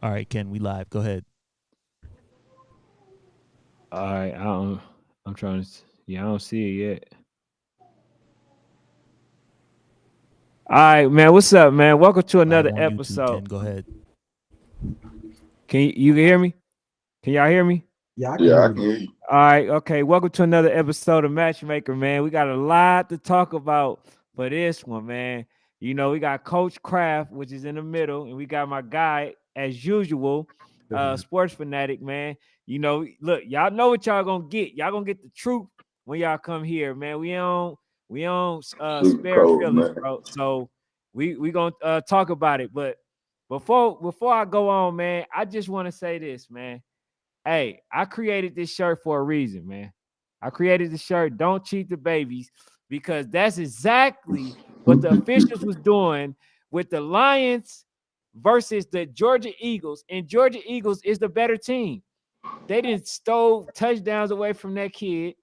All right, Ken, we live. Go ahead. All right, I don't. I'm trying to. Yeah, I don't see it yet. All right, man. What's up, man? Welcome to Live another on YouTube, episode. Ken. Go ahead. Can you hear me? Can y'all hear me? Yeah, I can Yeah, hear I can you. hear you. All right, okay. Welcome to another episode of Matchmaker, man. We got a lot to talk about for this one, man. We got Coach Kraft, which is in the middle, and we got my guy, as usual, Mhm. sports fanatic, man. Look, y'all know what y'all gonna get. Y'all gonna get the truth when y'all come here, man. We don't Super spare cold, feelings, man. bro. So we gonna talk about it. But before I go on, man, I just want to say this, man. Hey, I created this shirt for a reason, man. I created the shirt, Don't Cheat the Babies, because that's exactly what the officials was doing with the Lions versus the Georgia Eagles. And Georgia Eagles is the better team. They didn't stole touchdowns away from that kid.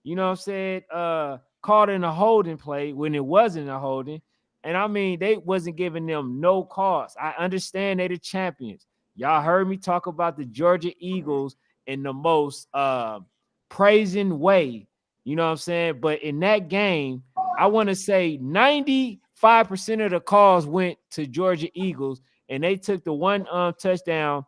You know what I'm saying? Called in a holding play when it wasn't a holding. And I mean, they wasn't giving them no cause. I understand they the champions. Y'all heard me talk about the Georgia Eagles in the most praising way. You know what I'm saying? But in that game, I want to say 95% of the calls went to Georgia Eagles, and they took the one touchdown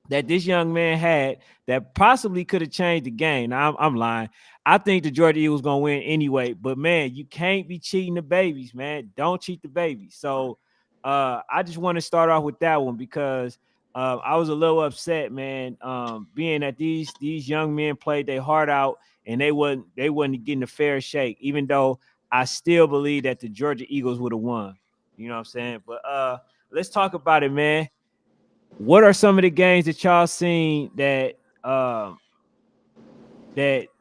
that this young man had that possibly could have changed the game. Now, I'm lying. I think the Georgia Eagles gonna win anyway. But man, you can't be cheating the babies, man. Don't cheat the babies. So I just want to start off with that one because I was a little upset, man. Being that these young men played their heart out and they wasn't getting a fair shake, even though I still believe that the Georgia Eagles would have won. You know what I'm saying? But let's talk about it, man. What are some of the games that y'all seen that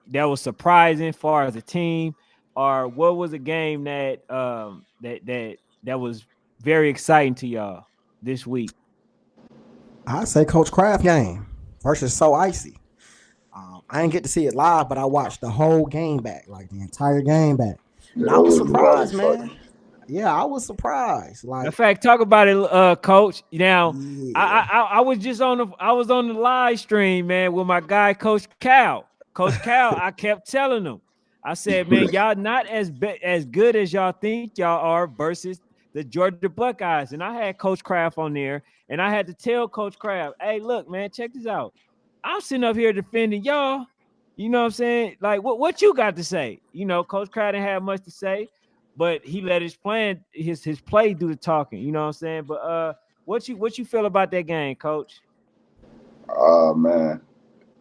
was surprising far as a team, or what was a game that was very exciting to y'all this week? I say Coach Kraft game versus So Icy. I didn't get to see it live, but I watched the whole game back, like the entire game back, Yeah, and that I was was a lot of surprised, excitement. man. Yeah, I was surprised. In Like, fact, talk about it, Coach. Now, yeah, I was just on the live stream, man, with my guy, Coach Cal. Coach Cal, I kept telling him, I said, man, y'all not as good as y'all think y'all are versus the Georgia Buckeyes. And I had Coach Kraft on there, and I had to tell Coach Kraft, hey, look, man, check this out. I'm sitting up here defending y'all. You know what I'm saying? Like, what you got to say? Coach Kraft didn't have much to say, but he let his play do the talking. You know what I'm saying? But what you feel about that game, Coach? Man,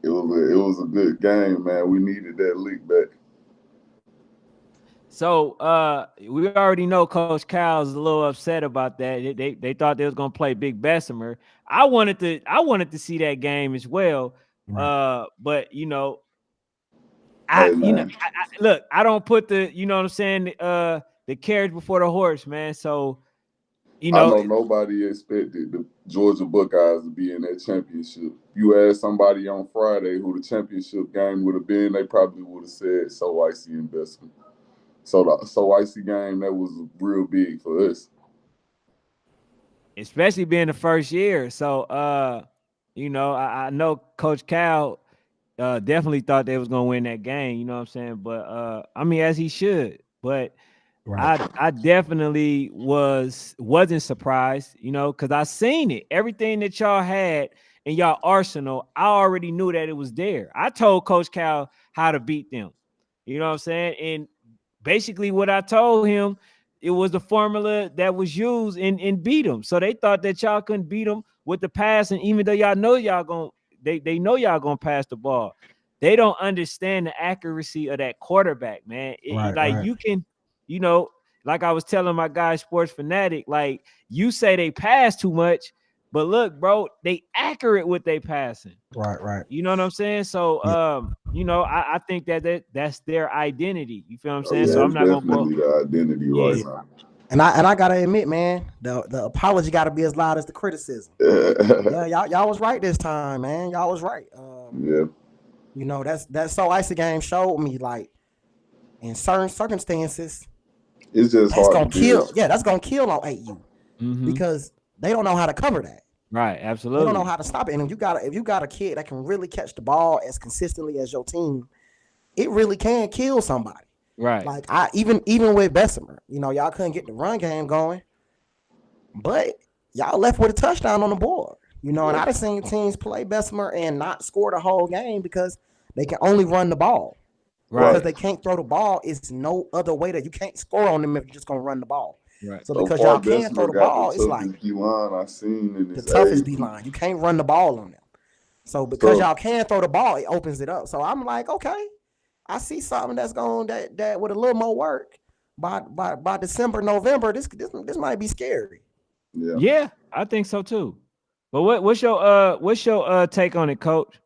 it was a good game, man. We needed that leak back. So we already know Coach Cal's a little upset about that. They thought they was gonna play Big Bessemer. I wanted to see that game as well. right. But Hey, man, look, I don't put the what I'm saying, the carriage before the horse, man. So you I know, know nobody expected the Georgia Buckeyes to be in that championship. You asked somebody on Friday who the championship game would have been, they probably would have said so Icy and Bessemer. So the so icy game that was real big for us. especially being the first year. So I know Coach Cal definitely thought they was gonna win that game, you know what I'm saying? But I mean, as he should. But Right. I definitely wasn't surprised, because I seen it. Everything that y'all had in y'all arsenal, I already knew that it was there. I told Coach Cal how to beat them. You know what I'm saying? And basically what I told him, it was the formula that was used and beat them. So they thought that y'all couldn't beat them with the pass, and even though y'all know y'all going they know y'all gonna pass the ball. They don't understand the accuracy of that quarterback, man. Right. Like Right. you can, you know, like I was telling my guy, sports fanatic, like you say they pass too much, but look, bro, they accurate with they passing. Right. Right. You know what I'm saying? So, Yeah. I think that's their identity. You feel what I'm Oh saying? yeah, So I'm it's not gonna go. definitely the identity right Yeah, Yeah. And I gotta admit, man, the apology gotta be as loud as the criticism. now. Yeah, y'all was right this time, man. Y'all was right. Yeah, That's So Icy game showed me, like, in certain circumstances, it's just that's hard to gonna kill. build. Yeah, that's gonna kill on AU mm-hmm. because they don't know how to cover that. Right. They don't know Absolutely. how to stop it. And if you got a kid that can really catch the ball as consistently as your team, it really can kill somebody. Right. Like I even with Bessemer, y'all couldn't get the run game going, but y'all left with a touchdown on the board. And Yeah. I've seen teams play Bessemer and not score the whole game because they can only run the ball. Because Right. Right. they can't throw the ball, it's no other way that you can't score on them if you're just gonna run the ball. Right. So So because far, y'all can throw Bessemer the got the ball, it's like toughest D line I seen in the this toughest age D group. line. You can't run the ball on them. So because So y'all can throw the ball, it opens it up. So I'm like, okay, I see something that's going that with a little more work by December, November, this might be scary. yeah. Yeah, I think so too. But what's your take on it, Coach?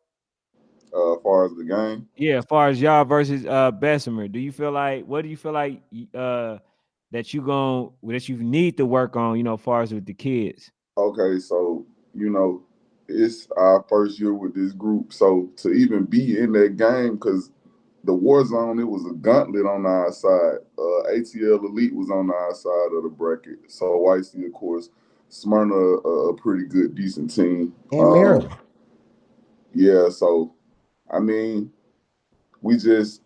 As far as the game, Yeah, as far as y'all versus Bessemer, do you feel like what do you feel like that you need to work on, as far as with the kids? okay. So you know, it's our first year with this group. So to even be in that game, because the Warzone, it was a gauntlet on our side. ATL Elite was on our side of the bracket. So Icy, of course, Smyrna, a pretty good, decent team. And Maryland. Yeah. So I mean, we just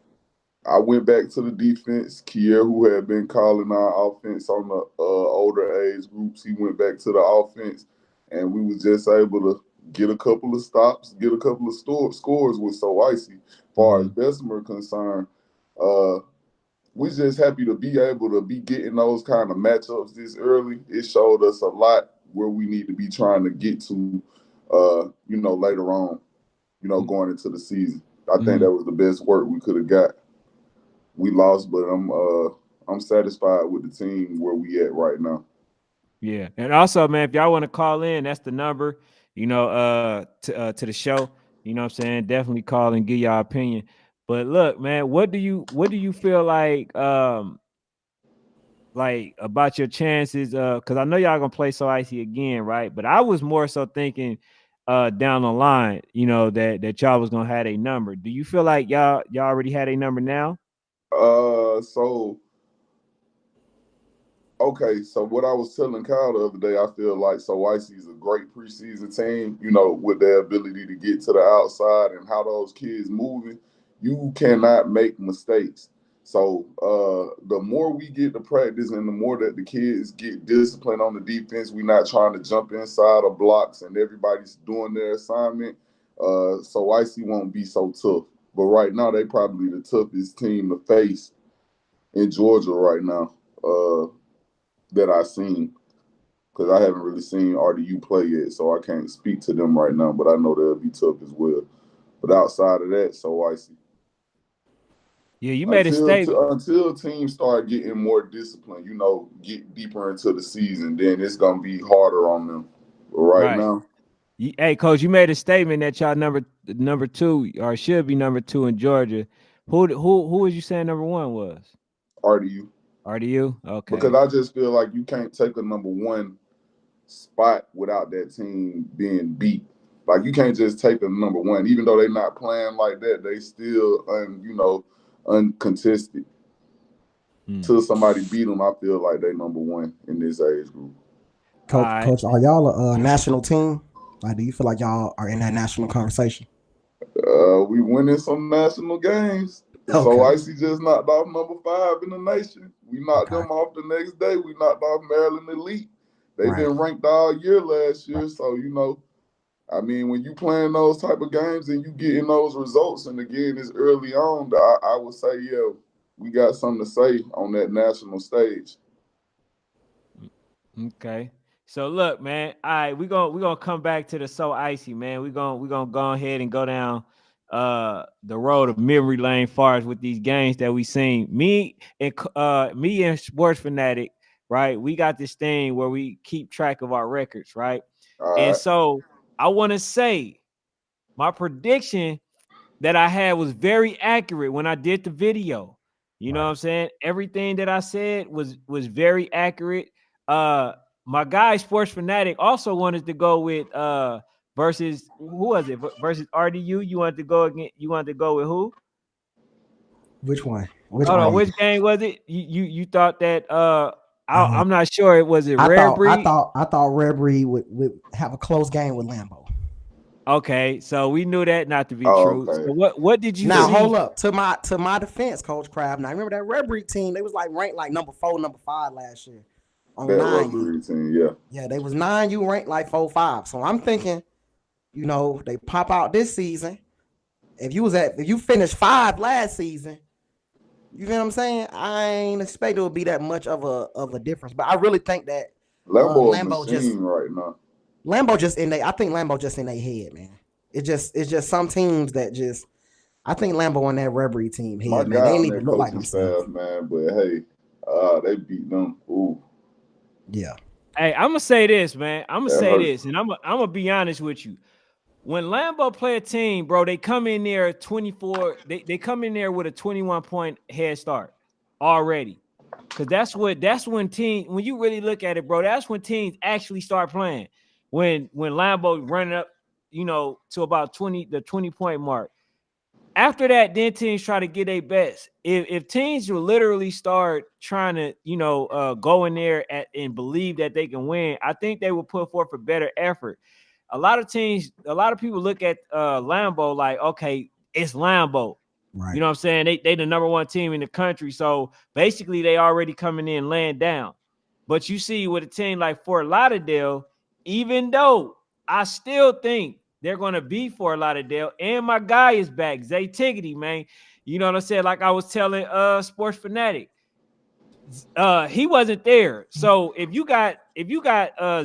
I went back to the defense. Kier, who had been calling our offense on the older age groups, he went back to the offense, and we was just able to get a couple of stops, get a couple of scores with So Icy. As far as Mm-hmm. Bessemer concerned, uh, we just happy to be able to be getting those kind of matchups this early. It showed us a lot where we need to be trying to get to, later on, going into the season. I think Mm-hmm. that was the best work we could have got. We lost, but I'm satisfied with the team where we at right now. Yeah, and also, man, if y'all want to call in, that's the number. To the show. You know what I'm saying? Definitely call and give y'all opinion. But look, man, what do you feel like about your chances? Because I know y'all gonna play So Icy again, right? But I was more so thinking down the line, that y'all was gonna have a number. Do you feel like y'all already had a number now? So okay, so what I was telling Kyle the other day, I feel like So Icy is a great preseason team, with their ability to get to the outside and how those kids moving. You cannot make mistakes. So the more we get to practice and the more that the kids get disciplined on the defense, we're not trying to jump inside of blocks and everybody's doing their assignment. So Icy won't be so tough. But right now, they probably the toughest team to face in Georgia right now. That I've seen because I haven't really seen RDU play yet, so I can't speak to them right now. But I know they'll be tough as well. But outside of that, So Icy. Yeah, you made a Until statement. until teams start getting more disciplined, get deeper into the season, then it's gonna be harder on them. But right Right. now, Hey, coach, you made a statement that y'all number two or should be number two in Georgia. Who was you saying number one was? RDU, RDU? because Okay. I just feel like you can't take a number one spot without that team being beat. Like you can't just take a number one, even though they're not playing like that. They still, uncontested. Hmm. Till somebody beat them, I feel like they number one in this age group. All right. Coach, are y'all a national team? Like, do you feel like y'all are in that national conversation? We winning some national games. So Okay. Icy just knocked off number 5 in the nation. We knocked Okay. them off the next day. We knocked off Maryland Elite. They've Right. been ranked all year last Right. year. So, I mean, when you playing those type of games and you getting those results, and again, it's early on, I would say, yeah, we got something to say on that national stage. Okay. So look, man. All right, we're gonna come back to the So Icy, man. We're gonna go ahead and go down the road of memory lane far as with these games that we seen. Me and Sports Fanatic, right? We got this thing where we keep track of our records, right? All And right. so I want to say my prediction that I had was very accurate when I did the video. You know what Right. I'm saying? Everything that I said was very accurate. Uh my guy Sports Fanatic also wanted to go with versus who was it? Versus RDU. You wanted to go with who? Which one? Which Hold on, RDU? which game was it? You thought that I'm not sure. Was it I Rare thought I Breed? thought I thought Red Breed would have a close game with Lambo. Okay, so we knew that not to be Oh, true. okay. So what did you Now see? hold up. To my defense, Coach Crab. Now remember that Red Breed team, they was like ranked like number 4, number 5 last year on That 9U. rubber team, yeah. Yeah, they was 9U ranked like 4, 5. So I'm thinking, they pop out this season. If you finished 5 last season, you know what I'm saying? I ain't expect it would be that much of a difference. But I really think that Lambo a Lambo machine right now. just I think Lambo just in their head, man. It's just some teams that just I think Lambo on that Red Breed team My head, man. guy They on ain't even that look like coaching themselves. staff, man, but hey, they beat them. Ooh, Yeah. Hey, I'm gonna say this, man. I'm gonna that say hurt. this, and I'm gonna be honest with you. When Lambo play a team, bro, they come in there 24. They come in there with a 21-point head start already. Cause that's when when you really look at it, bro, that's when teams actually start playing. When Lambo running up, to about 20-point mark. After that, then teams try to get their best. If teams will literally start trying to, go in there and believe that they can win, I think they will put forth a better effort. A lot of people look at Lambo like, okay, it's Lambo. Right. You know what I'm saying? They the number 1 team in the country. So basically they already coming in laying down. But you see with a team like Fort Lauderdale, even though I still think they're going to be Fort Lauderdale, and my guy is back, Zay Tiggity, man. You know what I'm saying? Like I was telling Sports Fanatic, he wasn't there. So if you got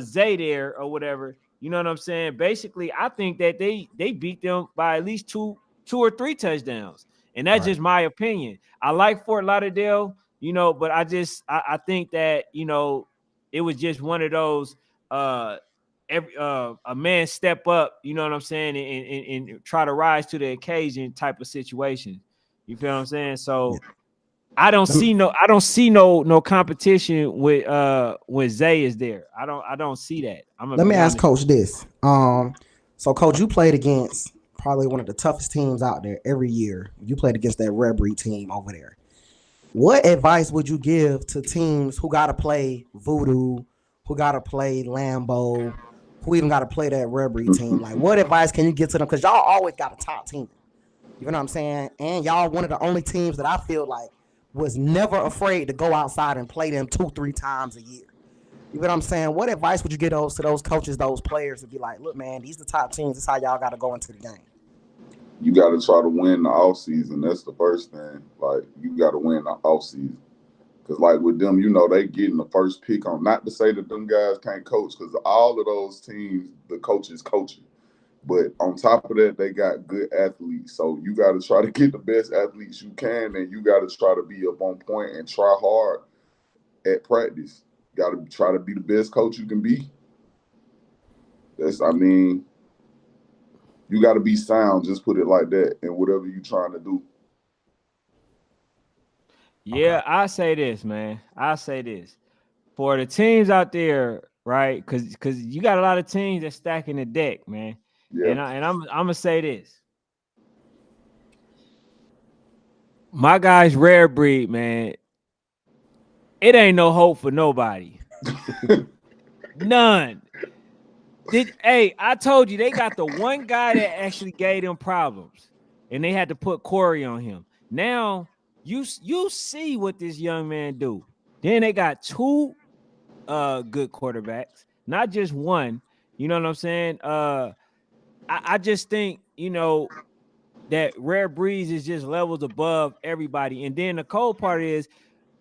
Zay there or whatever, you know what I'm saying? Basically, I think that they beat them by at least two or three touchdowns. And that's just my opinion. I like Fort Lauderdale, but I think that, it was just one of those a man step up, you know what I'm saying, and try to rise to the occasion type of situation. You feel what I'm saying? So I don't see no competition with when Zay is there. I don't see that. I'm gonna Let me be ask honest. Coach this. So Coach, you played against probably one of the toughest teams out there every year. You played against that Red Breed team over there. What advice would you give to teams who got to play Voodoo, who got to play Lambo, who even got to play that Red Breed team? Like, what advice can you give to them? Because y'all always got a top team. You know what I'm saying? And y'all one of the only teams that I feel like was never afraid to go outside and play them 2-3 times a year. You know what I'm saying? What advice would you give to those coaches, those players, to be like, look, man, these are the top teams. This is how y'all got to go into the game. You got to try to win the off season. That's the first thing. Like, you got to win the off season. Because, like, with them, they getting the first pick on. Not to say that them guys can't coach, because all of those teams, the coaches coaching. But on top of that, they got good athletes. So you got to try to get the best athletes you can, and you got to try to be up on point and try hard at practice. Got to try to be the best coach you can be. You got to be sound, just put it like that, in whatever you're trying to do. Yeah, okay. I say this, man. I say this for the teams out there, right? Because you got a lot of teams that stacking the deck, man. Yeah. And I'm gonna say this. My guy's Rare Breed, man. It ain't no hope for nobody. None. I told you they got the one guy that actually gave them problems, and they had to put Corey on him. Now you see what this young man do. Then they got 2 good quarterbacks, not just one. You know what I'm saying? I just think that Rare Breeze is just levels above everybody. And then the cold part is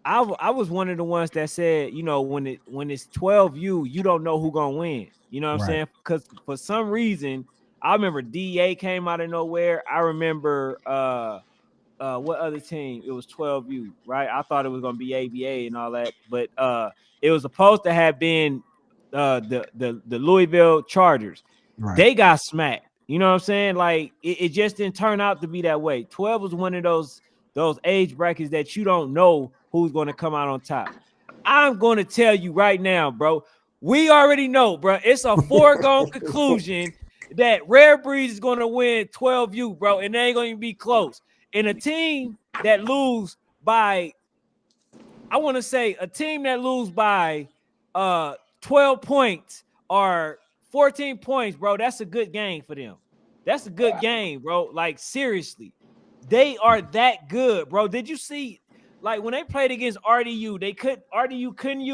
I was one of the ones that said, when it's 12U, you don't know who gonna win. You know what I'm saying? Because for some reason, I remember DA came out of nowhere. I remember what other team? It was 12U, right? I thought it was gonna be ABA and all that, but it was supposed to have been the Louisville Chargers. Right. They got smacked. You know what I'm saying? Like it just didn't turn out to be that way. 12 was one of those age brackets that you don't know who's going to come out on top. I'm going to tell you right now, bro. We already know, bro. It's a foregone conclusion that Rare Breeze is going to win 12U, bro, and they ain't going to be close. And a team that lose by I want to say a team that lose by 12 points or 14 points, bro, that's a good game for them. That's a good game, bro. Like, seriously. They are that good, bro. Did you see, like, when they played against RDU, RDU couldn't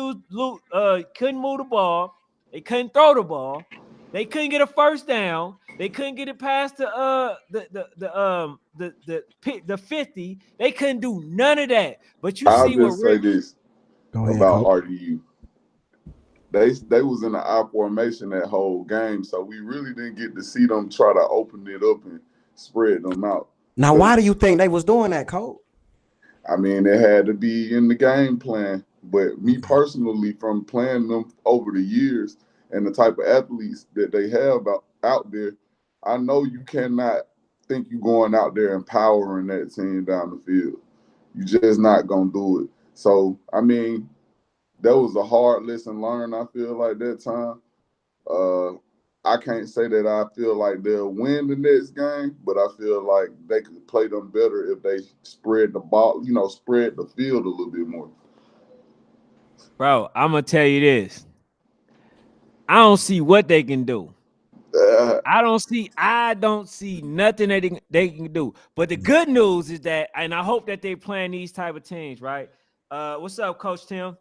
couldn't move the ball. They couldn't throw the ball. They couldn't get a first down. They couldn't get it past the 50. They couldn't do none of that. But you I'll see what just say Rick. this Go ahead, about Coach. RDU. They was in the I formation that whole game, so we really didn't get to see them try to open it up and spread them out. Now, why do you think they was doing that, Coach? I mean, it had to be in the game plan. But me personally, from playing them over the years and the type of athletes that they have out there, I know you cannot think you going out there empowering that team down the field. You just not gonna do it. So, I mean, that was a hard lesson learned, I feel like, that time. I can't say that I feel like they'll win the next game, but I feel like they could play them better if they spread the ball, spread the field a little bit more. Bro, I'm gonna tell you this. I don't see what they can do. I don't see nothing that they can do. But the good news is that, and I hope that they playing these type of teams, right? What's up, Coach Tim?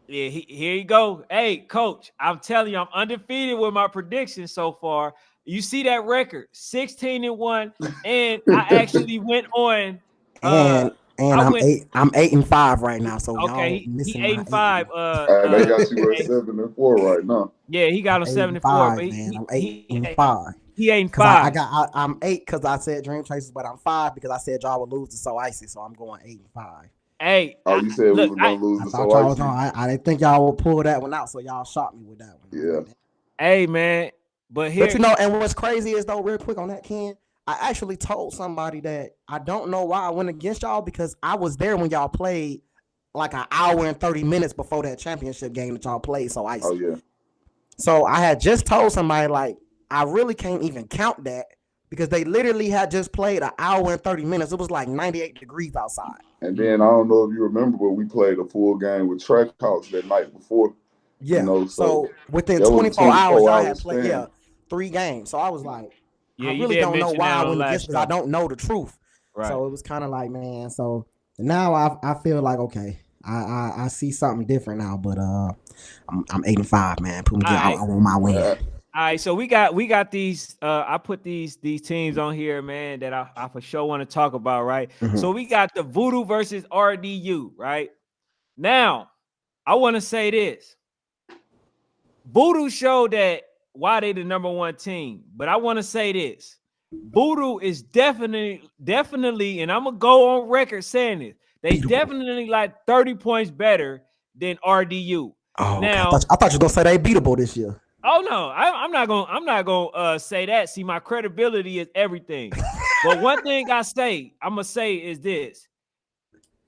Yeah, here you go. Hey, Coach, I'm telling you, I'm undefeated with my predictions so far. You see that record, 16-1, and I actually went on. And I I'm went. 8-5 right now, so y'all Okay, he missing eight my and five. 8. They got you at 7-4 right now. Yeah, he got I'm him 7-4, 8-5, but man. I'm he 8-5. he 8 and Cause I 5. got I'm 8 because I said Dream Chasers, but I'm 5 because I said y'all would lose to So Icy, so I'm going 8-5. Hey, Oh, you said we look, was gonna lose I to thought So y'all was Icy? on. I didn't think y'all would pull that one out, so y'all shot me with that one. Yeah. hey, man, but here, But you know, and what's crazy is though, real quick on that, Ken, I actually told somebody that I don't know why I went against y'all because I was there when y'all played like an hour and 30 minutes before that championship game that y'all played So Icy. Oh yeah. So I had just told somebody like I really can't even count that because they literally had just played an hour and 30 minutes. It was like 98 degrees outside. And then I don't know if you remember, but we played a full game with Trackhawks that night before. Yeah. So So within that was a 24 hours, y'all 24-hour had played span. 3 games. So I was like, yeah, I you really did don't know mention why that I on went the against last because I show, don't know the truth. right? So it was kind of like, man. So now I feel like okay, I see something different now. But I'm 8-5, man. Put me I want my win. All right, so we got these. I put these teams on here, man, that I for sure want to talk about, right? Mhm. So we got the Voodoo versus RDU, right? Now, I want to say this. Voodoo showed that why they the number one team, but I want to say this. Voodoo is definitely, and I'm gonna go on record saying this. They Beatable. definitely like 30 points better than RDU. Oh, okay. Now, I thought you were gonna say they beatable this year. oh no, I'm not gonna say that. See, my credibility is everything. But one thing I'm gonna say is this: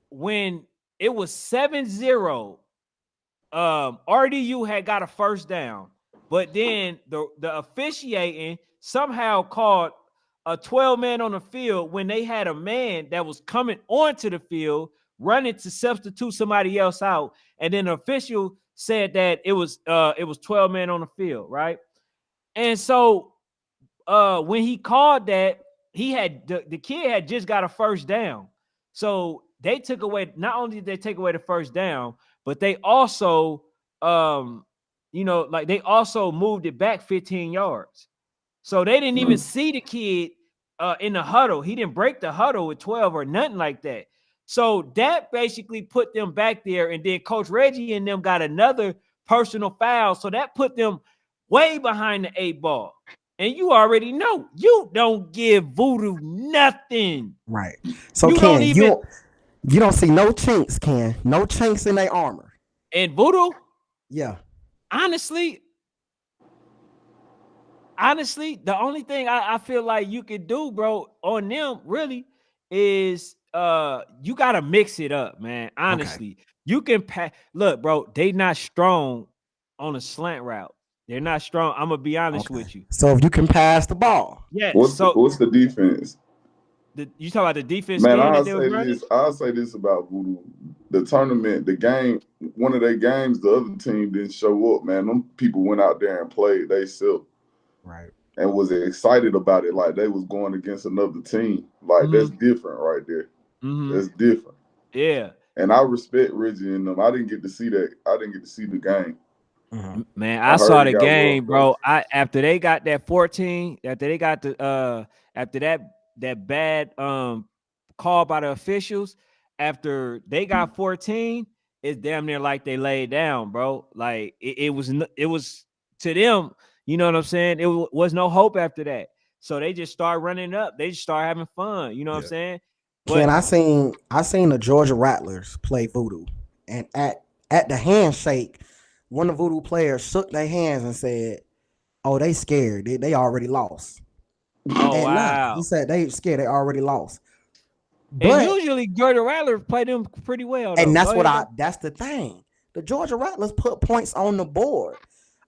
when it was 7-0, RDU had got a first down, but then the officiating somehow called a 12-man on the field when they had a man that was coming onto the field running to substitute somebody else out, and then the official said that it was 12 men on the field, right? And so when he called that, he had the kid had just got a first down. So they took away, not only did they take away the first down, but they also like they also moved it back 15 yards. So they didn't even see the kid in the huddle. He didn't break the huddle with 12 or nothing like that. So that basically put them back there. And then Coach Reggie and them got another personal foul. So that put them way behind the 8 ball. And you already know you don't give Voodoo nothing. Right. So you Ken, don't even you don't see no chinks, Ken. No chinks in their armor. And Voodoo, yeah. Honestly, the only thing I feel like you could do, bro, on them really is you gotta mix it up, man. Honestly, okay. You can look, bro, they not strong on a slant route. They're not strong. I'm gonna be honest with you. So if you can pass the ball, yeah. What's the defense? You talk about the defense Man, scheme that they was running? I'll say this about Voodoo. The tournament, the game, one of their games, the other team didn't show up, man. Them people went out there and played they self. Right. And was excited about it like they was going against another team. Like that's different right there. That's different. Yeah. And I respect Reggie and them. I didn't get to see that. I didn't get to see the game. Man, I I saw heard it the got rough game, though. bro. After they got that 14, after they got the after that bad call by the officials, after they got 14, it's damn near like they laid down, bro. Like it was to them, you know what I'm saying? It was no hope after that. So they just start running up. They just start having fun, you know what I'm saying? Ken, But I seen the Georgia Rattlers play Voodoo, and at the handshake, one of the Voodoo players shook their hands and said, "Oh, they scared. They already lost." oh And nah, wow. he said they scared. They already lost. And But usually Georgia Rattlers play them pretty well though. and Go ahead. that's the thing. The Georgia Rattlers put points on the board.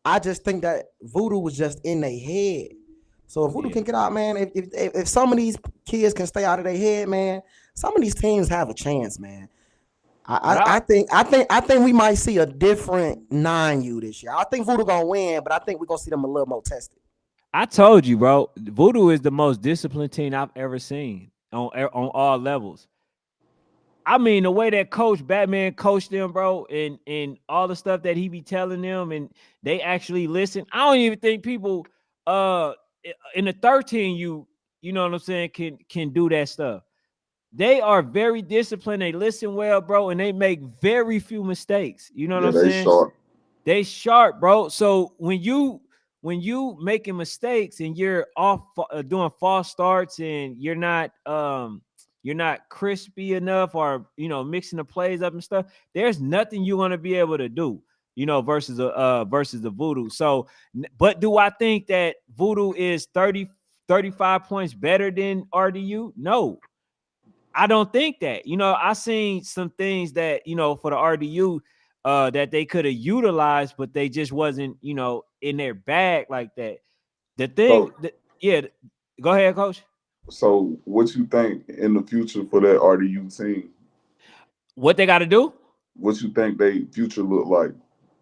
I just think that Voodoo was just in their head. So if Voodoo can get out, man, if some of these kids can stay out of their head, man, some of these teams have a chance, man. I think we might see a different 9U this year. I think Voodoo gonna win, but I think we're gonna see them a little more tested. I told you, bro. Voodoo is the most disciplined team I've ever seen on all levels. I mean, the way that Coach Batman coached them, bro, and all the stuff that he be telling them, and they actually listen. I don't even think people in the 13 you know what I'm saying can do that stuff. They are very disciplined. They listen well, bro, and they make very few mistakes. You know what Yeah, I'm they saying? sharp. They sharp, bro. So when you making mistakes and you're off doing false starts and you're not crispy enough, or mixing the plays up and stuff, there's nothing you're going to be able to do, versus the Voodoo. So, but do I think that Voodoo is 35 points better than RDU? No, I don't think that. I seen some things that, for the RDU that they could have utilized, but they just wasn't, in their bag like that. The thing, So, yeah, go ahead, coach. so what you think in the future for that RDU team? What they got to do? What you think they future look like?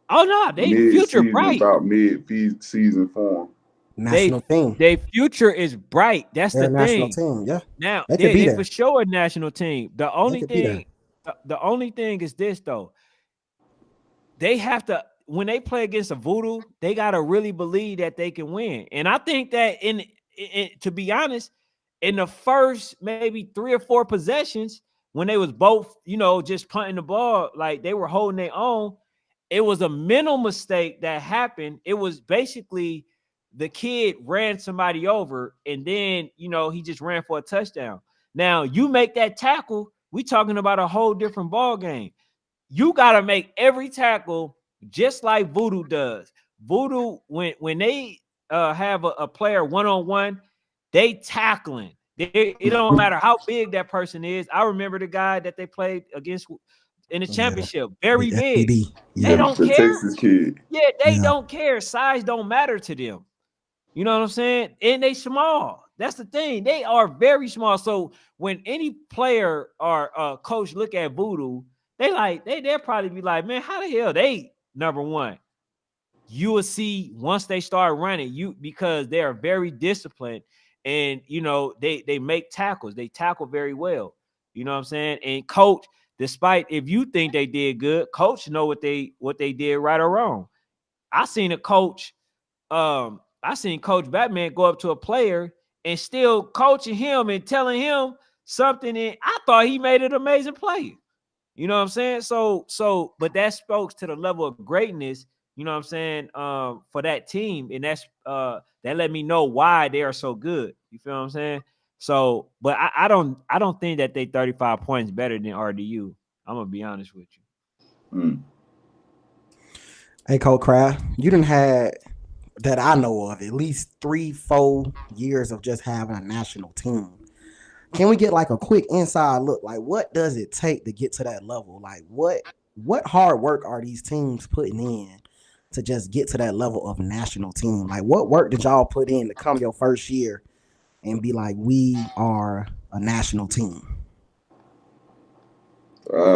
Oh no, they future Mid-season, bright. about mid-season form. National team. They future is bright. That's They're the a national thing. team. Yeah, Now they could be they there. for sure a national team. The They only could be there. thing, the only thing is this though. They have to, when they play against a Voodoo, they gotta really believe that they can win. And I think that in to be honest, in the first maybe 3 or 4 possessions, when they was both, just punting the ball, like they were holding their own, it was a mental mistake that happened. It was basically the kid ran somebody over, and then he just ran for a touchdown. Now you make that tackle, we talking about a whole different ball game. You got to make every tackle just like Voodoo does. Voodoo, when they have a player one-on-one, they tackling. It don't matter how big that person is. I remember the guy that they played against in the championship, very big. FPD. They Yeah. don't The care. Texas kid. Yeah, they Yeah. don't care. Size don't matter to them. You know what I'm saying? And they small. That's the thing. They are very small. So when any player or coach look at Voodoo, they'll probably be like, man, how the hell they number one? You will see once they start running, because they are very disciplined, and they make tackles. They tackle very well. You know what I'm saying? And coach, despite if you think they did good, coach know what they did right or wrong. I seen Coach Batman go up to a player and still coaching him and telling him something, and I thought he made an amazing play. You know what I'm saying? So, but that spoke to the level of greatness, you know what I'm saying, for that team. And that's that let me know why they are so good. You feel what I'm saying? So, but I don't think that they 35 points better than RDU. I'm gonna be honest with you. Hey, Coach Kraft, you done had that I know of at least 3-4 years of just having a national team. Can we get like a quick inside look? Like, what does it take to get to that level? Like, what hard work are these teams putting in to just get to that level of national team? Like, what work did y'all put in to come your first year and be like, we are a national team?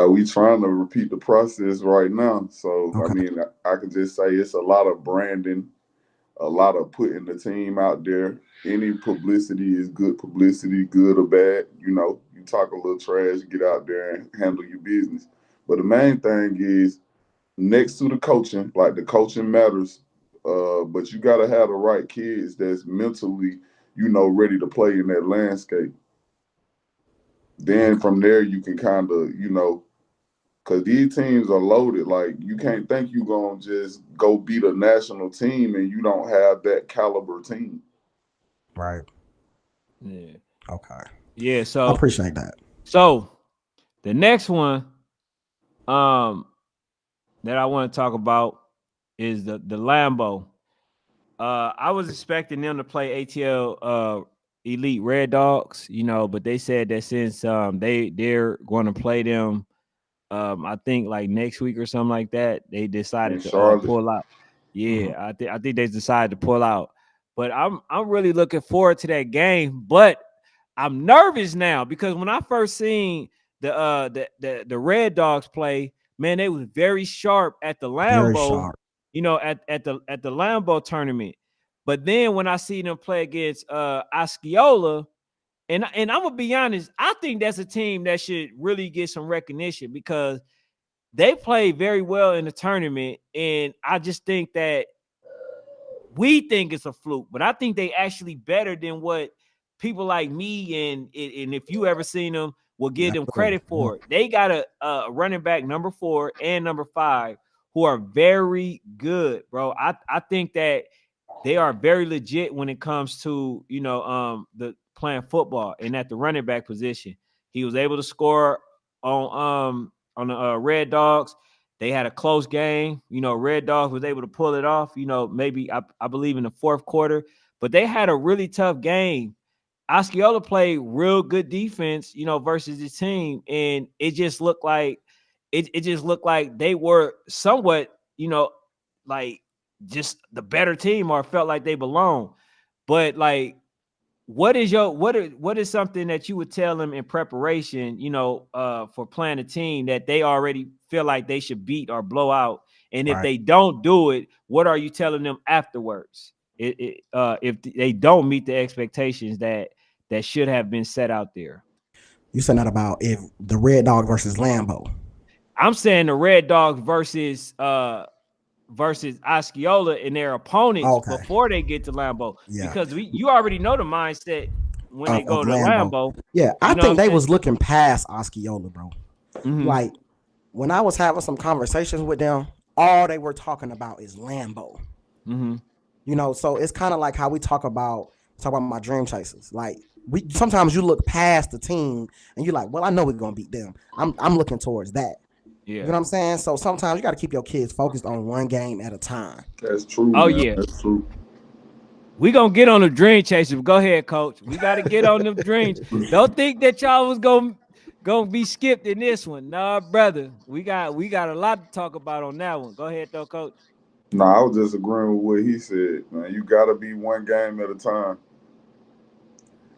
We trying to repeat the process right now. So I Okay. mean, I can just say it's a lot of branding, a lot of putting the team out there. Any publicity is good publicity, good or bad. You know, you talk a little trash, get out there and handle your business. But the main thing is next to the coaching, like the coaching matters. But you got to have the right kids that's mentally, ready to play in that landscape. Then Okay. from there, you can kind of, because these teams are loaded. Like you can't think you gonna just go beat a national team and you don't have that caliber team. Right. Yeah. Okay. Yeah. I So appreciate that. so the next one um that I want to talk about is the Lambo. I was expecting them to play ATL Elite Red Dogs, but they said that since they're going to play them, I think like next week or something like that, they In decided to Charlotte, pull out. Hmm. Yeah, I think they decided to pull out. But I'm really looking forward to that game. But I'm nervous now because when I first seen the Red Dogs play, man, they was very sharp at the Very Lambo, sharp. at the Lambo tournament. But then when I see them play against Osceola, and I'm gonna be honest, I think that's a team that should really get some recognition because they play very well in the tournament, and I just think that we think it's a fluke, but I think they actually better than what people like me and if you ever seen them will give them Absolutely. credit for. They got a running back number 4 and number 5 who are very good, bro. I think that they are very legit when it comes to the playing football and at the running back position. He was able to score on the Red Dogs. They had a close game. Red Dogs was able to pull it off. Maybe I believe in the fourth quarter, but they had a really tough game. Osceola played real good defense, versus the team, and it just looked like they were somewhat, like just the better team or felt like they belong. But like, what is something that you would tell them in preparation, for playing a team that they already feel like they should beat or blow out? And if Right. they don't do it, what are you telling them afterwards? If they don't meet the expectations that should have been set out there. You said that about if the Red Dog versus Lambo. I'm saying the Red Dogs versus Osceola and their opponents Okay. before they get to Lambeau, Yeah. because you already know the mindset when they Of go to Lambo. Lambeau. Yeah, I You know what think I'm they saying? was looking past Osceola, bro. Mm-hmm. Like when I was having some conversations with them, all they were talking about is Lambo. Mm-hmm. So it's kind of like how we talk about my dream chasers. Like we sometimes you look past the team and you're like, well, I know we're gonna beat them. I'm looking towards that. You know Yeah. what I'm saying? So sometimes you got to keep your kids focused on one game at a time. that's true, Oh man. yeah. That's true. We gonna get on the dream chasers. Go ahead, coach. We got to get on them dreams. Don't think that y'all was gonna be skipped in this one. Nah, brother. We got a lot to talk about on that one. Go ahead, though, coach. No, I was just agreeing with what he said, man. You got to be one game at a time.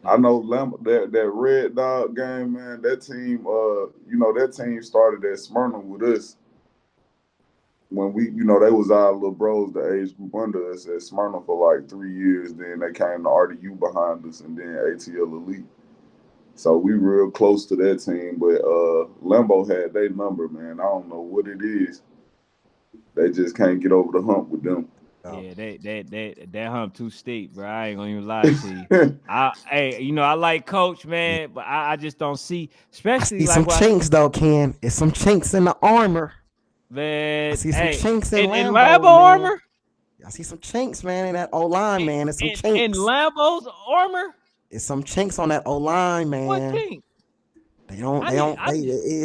I know that Red Dog game, man. That team, that team started at Smyrna with us when they was our little bros, the age group under us at Smyrna for like 3 years. Then they came to RDU behind us, and then ATL Elite. So we real close to that team, but Lambo had their number, man. I don't know what it is. They just can't get over the hump with them. Yeah, that hump too steep, bro. I ain't gonna even lie to you. I like Coach, Yeah. man, but I just don't see, I especially see like some what I chinks though, Ken. It's some chinks in the armor. I man. see some Hey, chinks in in Lambo Lambos, man. armor, I see some chinks, man, in that O line, man. It's some in chinks. Lambo's armor. It's some chinks on that O line, What man. team? They don't. I They need.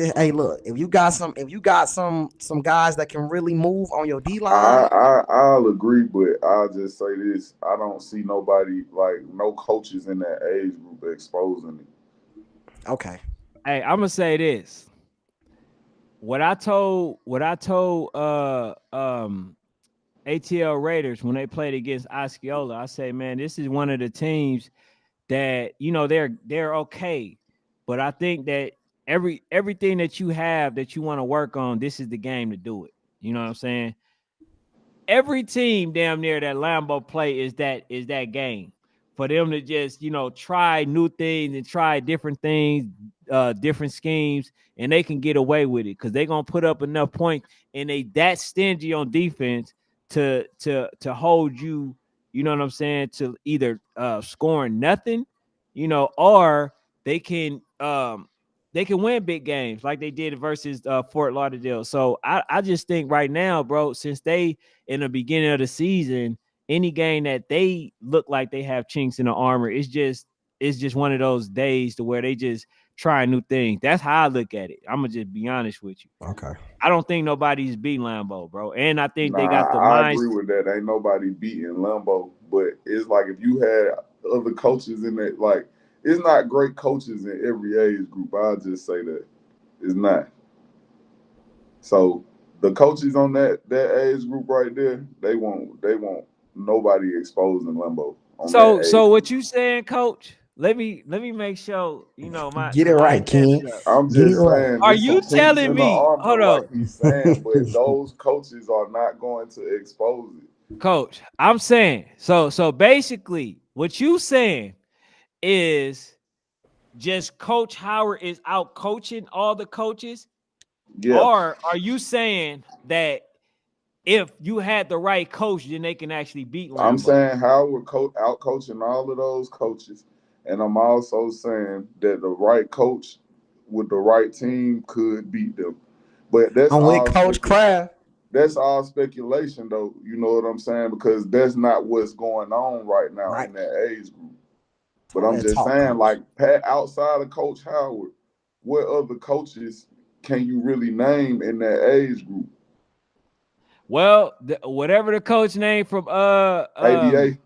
don't. Hey, look. If you got some guys that can really move on your D line. I'll agree, but I'll just say this: I don't see nobody like no coaches in that age group exposing it. Okay. Hey, I'm gonna say this. What I told ATL Raiders when they played against Osceola, I say, man, this is one of the teams that they're okay. But I think that everything that you have that you want to work on, this is the game to do it. You know what I'm saying? Every team damn near that Lambo play is that game for them to just try new things and try different things, different schemes, and they can get away with it because they're gonna put up enough points and they that stingy on defense to hold you. You know what I'm saying? To either scoring nothing, or they can win big games like they did versus Fort Lauderdale. So I just think right now, bro, since they in the beginning of the season, any game that they look like they have chinks in the armor, it's just one of those days to where they just try new things. That's how I look at it. I'm gonna just be honest with you. Okay. I don't think nobody's beat Lambo, bro, and I think Nah, they got the I minds. agree with that. Ain't nobody beating Lambo, but it's like if you had other coaches in that, like it's not great coaches in every age group. I'll just say that it's not. So the coaches on that age group right there, they won't nobody exposing Lambo on that age So what group. you saying, Coach? Let me make sure my Get it my right, King. antennas up. I'm Get it just right. saying, Are there's you some chinks telling in the me? armor, Hold like on, he's saying, but those coaches are not going to expose it. Coach. I'm saying so basically what you saying is just Coach Howard is out coaching all the coaches, Yeah, or are you saying that if you had the right coach, then they can actually beat I'm Lambo? saying Howard out coaching all of those coaches, and I'm also saying that the right coach with the right team could beat them. But I'm with Coach Kraft. that's all speculation, though. You know what I'm saying? Because that's not what's going on right now Right. in that age group. But All I'm that just talk, saying, Coach. like Pat, outside of Coach Howard, what other coaches can you really name in that age group? Well, whatever the coach name from ABA,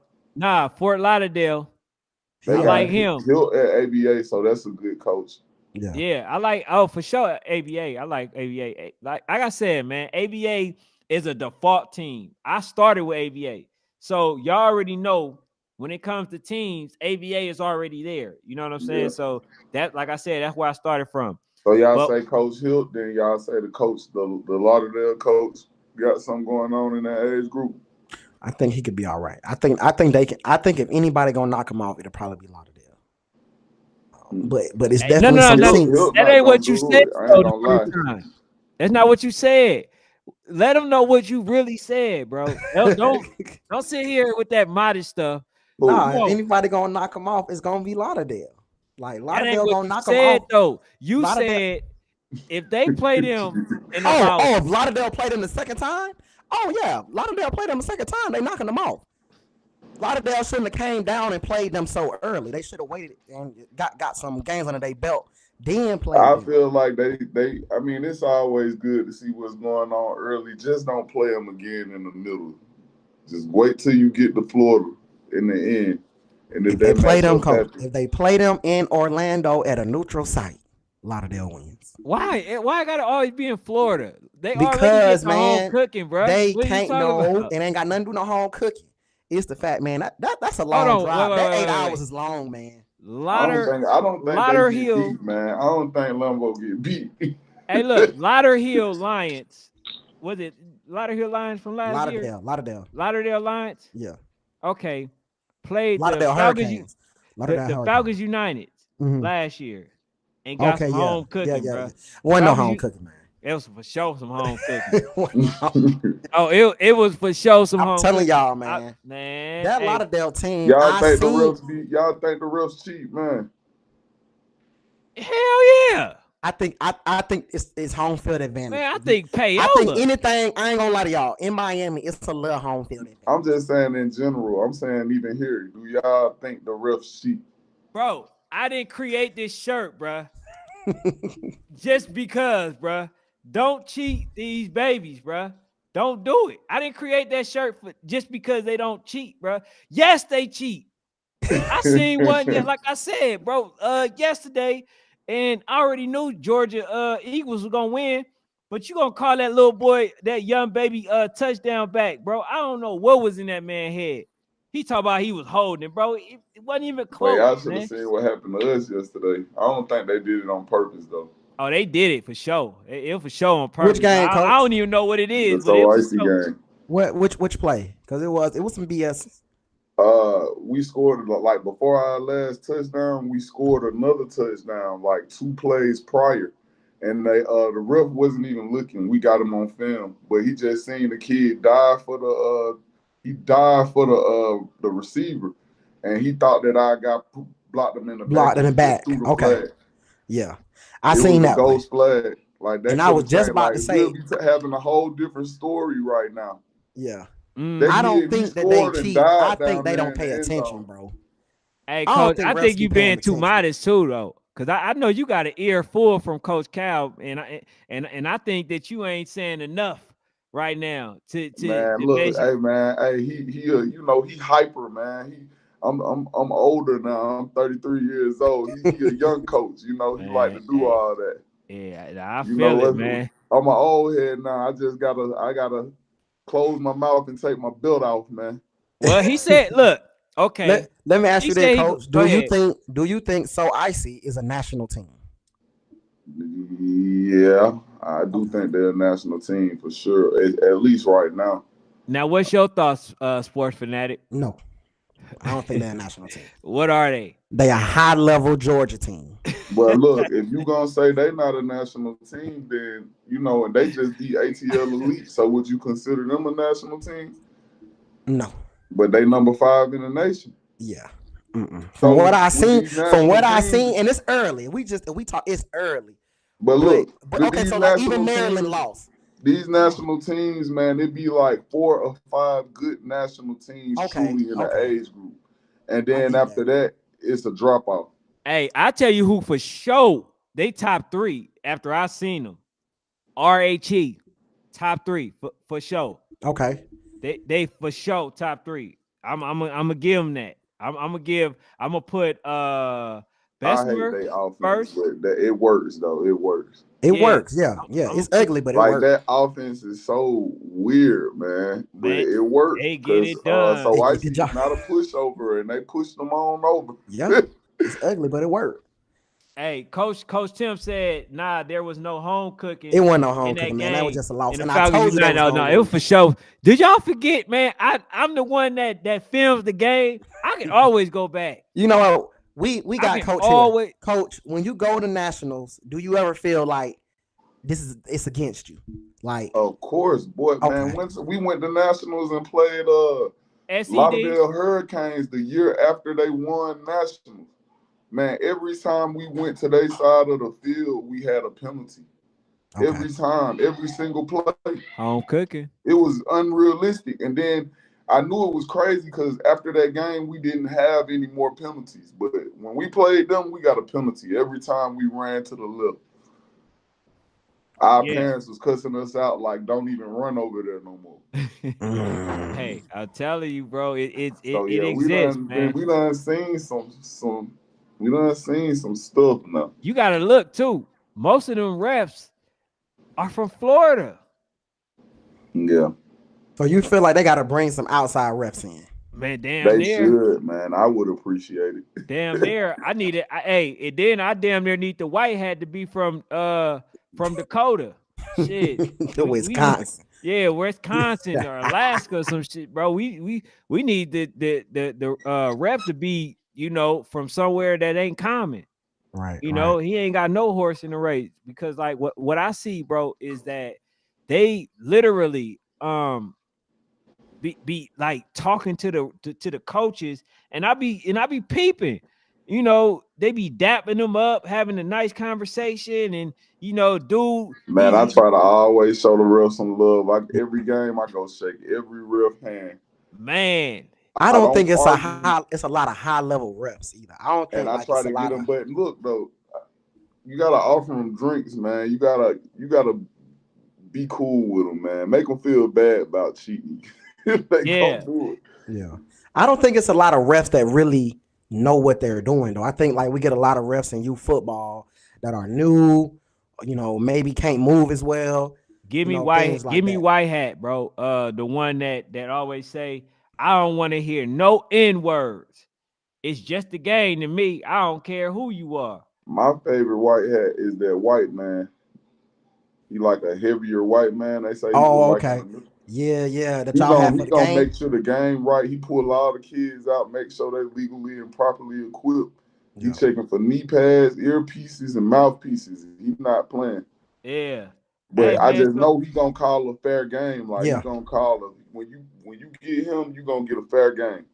Fort Lauderdale, He they I got like got it. him. Hill at ABA, so that's a good coach. Yeah. Yeah, I like for sure ABA. I like ABA. Like I said, man, ABA is a default team. I started with ABA. So y'all already know when it comes to teams, ABA is already there. You know what I'm saying? Yeah. So that, like I said, that's where I started from. So y'all But say Coach Hill, then y'all say the coach, the Lauderdale coach, got something going on in that age group. I think he could be all right. I think they can. I think if anybody gonna knock him off, it'll probably be Lauderdale. But it's no, definitely no, some no, chinks. Hill that not ain't gonna what you do said it. I ain't though the gonna first lie. time. That's not what you said. Let them know what you really said, bro. Don't sit here with that modest stuff. Who? Nah, Come if on. anybody gonna knock him off, it's gonna be Lauderdale. Like That ain't Lauderdale what gonna you knock him said off. though. You Lauderdale. said if they play them in Oh, about oh, if Lauderdale played him the second time. Oh yeah, Lauderdale played him the second time. They knocking them off. Lauderdale shouldn't have came down and played them so early. They should have waited and got some games under their belt, then played I them. feel like they. I mean, it's always good to see what's going on early. Just don't play them again in the middle. Just wait till you get to Florida in the end, and if If they that play them, matchup coach, happens, if they play them in Orlando at a neutral site, Lauderdale wins. why I gotta always be in Florida? They already get Because the home man, cooking, bro. they What are you can't talking know. about? It ain't got nothing to do with no home cooking. It's the fact, man. That's a Hold long on, drive. That eight wait. hours is long, man. I don't think they get Hill. beat, man. I don't think Lambo get beat. Hey, look, Hill Lions. Was it Hill Lions from last year? Lauderdale. Lauderdale Lions. Yeah. Okay, played the Lauderdale Falcons. Hurricanes. Lauderdale The Hurricanes. Falcons United Mm-hmm. last year and got Okay, some yeah. home cooking, bro. Wasn't no Falcons, home cooking, man. it was for sure some home cooking. Y'all Oh, it was for sure some I'm home telling cooking. y'all, man. Man, That hey, Lauderdale team, I think the seen. refs be? Y'all think the refs cheap, man? hell yeah, I think it's home field advantage. man. I think I think payola, anything, I ain't gonna lie to y'all. In Miami, it's a little home field advantage. I'm just saying in general. I'm saying even here. Do y'all think the refs cheap? bro. I didn't create this shirt, bro. Just because, bro. Don't cheat these babies, bro. Don't do it. I didn't create that shirt for just because they don't cheat, bro. Yes, they cheat. I seen one, like I said, bro, yesterday, and I already knew Georgia Eagles was gonna win, but you gonna call that little boy, that young baby touchdown back, bro. I don't know what was in that man's head. He talked about he was holding it, bro. It wasn't even Man, close, y'all should have man. seen what happened to us yesterday. I don't think they did it on purpose though. Oh, they did it for sure. It for sure on Which purpose. game, I coach? don't even know what it is, The but it So was Icy so. game. Which play? Because it was some BS. We scored like before our last touchdown. We scored another touchdown like 2 plays prior, and the ref wasn't even looking. We got him on film, but he just seen the kid dive for the receiver, and he thought that I got blocked him in the back Blocked in and the he just back. threw the Okay. flag. Yeah. I It seen was a that one. ghost flag. Like that And I could was have just changed. about Like to we'll say, be having a whole different story right now. yeah. That I Mhm. don't kid, he think that they scored and cheat. I died think down they there don't in the pay end attention, zone. bro. Hey, I don't coach, think I refs think be you paying being too attention. modest too, though, because I know you got an ear full from Coach Cal, and I think that you ain't saying enough right now to Man, look, measure. hey man, hey he hyper, man. I'm older now. I'm 33 years old. He a young coach. He like Man, to do hey, all that. yeah, I feel it, man. I'm an old head now. I gotta close my mouth and take my belt off, man. Well, he said, look, okay, Let me ask he you this, said coach. go ahead. Do you think So Icy is a national team? Yeah, I do Okay. think they're a national team for sure. At least right now. Now, what's your thoughts, sports fanatic? No, I don't think they're a national team. What are they? They a high level Georgia team. But look, if you gonna say they not a national team, then and they just beat ATL Elite. So would you consider them a national team? No. But they number 5 in the nation. Yeah. Mm-mm. So with these From national what I teams, seen, and it's early. We talk. It's early. but But look, but with okay. these So like even national Maryland teams, lost. these national teams, man, it be like 4 or 5 good national teams Okay. truly in the Okay. age group, and I then get that. after that, it's a drop off. Hey, I tell you who for sure they top 3 after I seen them. RHE top 3 for sure. Okay. They for sure top 3. I'm gonna give them that. I'm gonna put I hate Bessemer their offense, first. but it works though. It works. It Yeah, works. Yeah. Yeah. I'm It's gonna put ugly, but it Like works. that offense is so weird, man. But man. it works They get because it done. They so get the Icy is job. not a pushover, and they pushed them on over. Yeah. It's ugly, but it worked. Hey, Coach Tim said, nah, there was no home cooking It wasn't no in home that cooking, man. That was game. just a loss. And the And I Falcons told you they United, was no, gonna it was lose. for sure. Did y'all forget, man? I'm the one that films the game. I can always go back. You know what? We I got can coach here. always. Coach, when you go to nationals, do you ever feel like it's against you? Like, Of course, boy, man. okay, Once we went to nationals and played SED. Lauderdale Hurricanes the year after they won nationals. Man, every time we went to their side of the field, we had a penalty. okay, Every time, every single play. Home cooking. It was unrealistic. And then I knew it was crazy because after that game, we didn't have any more penalties. But when we played them, we got a penalty every time we ran to the left. Our Yeah. parents was cussing us out like, don't even run over there no more. Hey, I'm telling you, bro, So it yeah, exists, man. we done seen some we done seen some stuff now. You gotta look too. Most of them refs are from Florida. Yeah. so you feel like they got to bring some outside refs in? Man, damn They near. should, man. I would appreciate it. Damn near. I need it. Hey, and then I damn near need the white hat to be from Dakota. Shit. The We need Wisconsin. yeah, Wisconsin or Alaska or some shit, bro. We need the ref to be, from somewhere that ain't common. Right, right. He ain't got no horse in the race because like what I see, bro, is that they literally be like talking to the coaches, and I be peeping. They be dapping them up, having a nice conversation, and dude, Man, I try to always show the ref some love. Every game I go shake every ref hand. man. I I don't don't think it's argue, a lot of high level refs either. I don't and think I like try it's a to get lot them. of But look though, you gotta offer them drinks, man. You gotta be cool with them, man. Make them feel bad about cheating. If they Yeah. gonna do it. yeah. I don't think it's a lot of refs that really know what they're doing though. I think like we get a lot of refs in youth football that are new, maybe can't move as well. Give me Things like give me that. white hat, bro. The one that always say, I don't want to hear no N words. It's just a game to me. I don't care who you are. My favorite white hat is that white man. He like a heavier white man. They say he was Oh, like okay. Yeah. That he y'all have gonna for he the gonna game. make sure the game right. He pull all the kids out, make sure they legally and properly equipped. He Yeah. checking for knee pads, earpieces, and mouthpieces. He not playing. Yeah. Hey But I man, just so know he gonna call a fair game. Like he Yeah. gonna call a when you get him, you gonna get a fair game.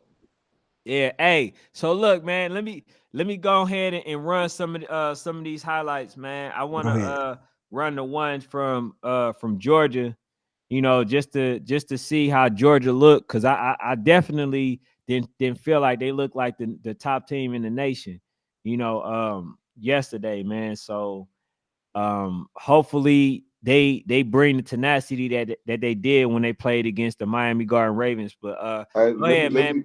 yeah, hey. So look, man, let me go ahead and run some of these highlights, man. I Go wanna ahead. run the ones from Georgia, just to see how Georgia looked, because I definitely didn't feel like they looked like the top team in the nation, yesterday, man. So hopefully they bring the tenacity that they did when they played against the Miami Garden Ravens. But Hey, go ahead, let man. me.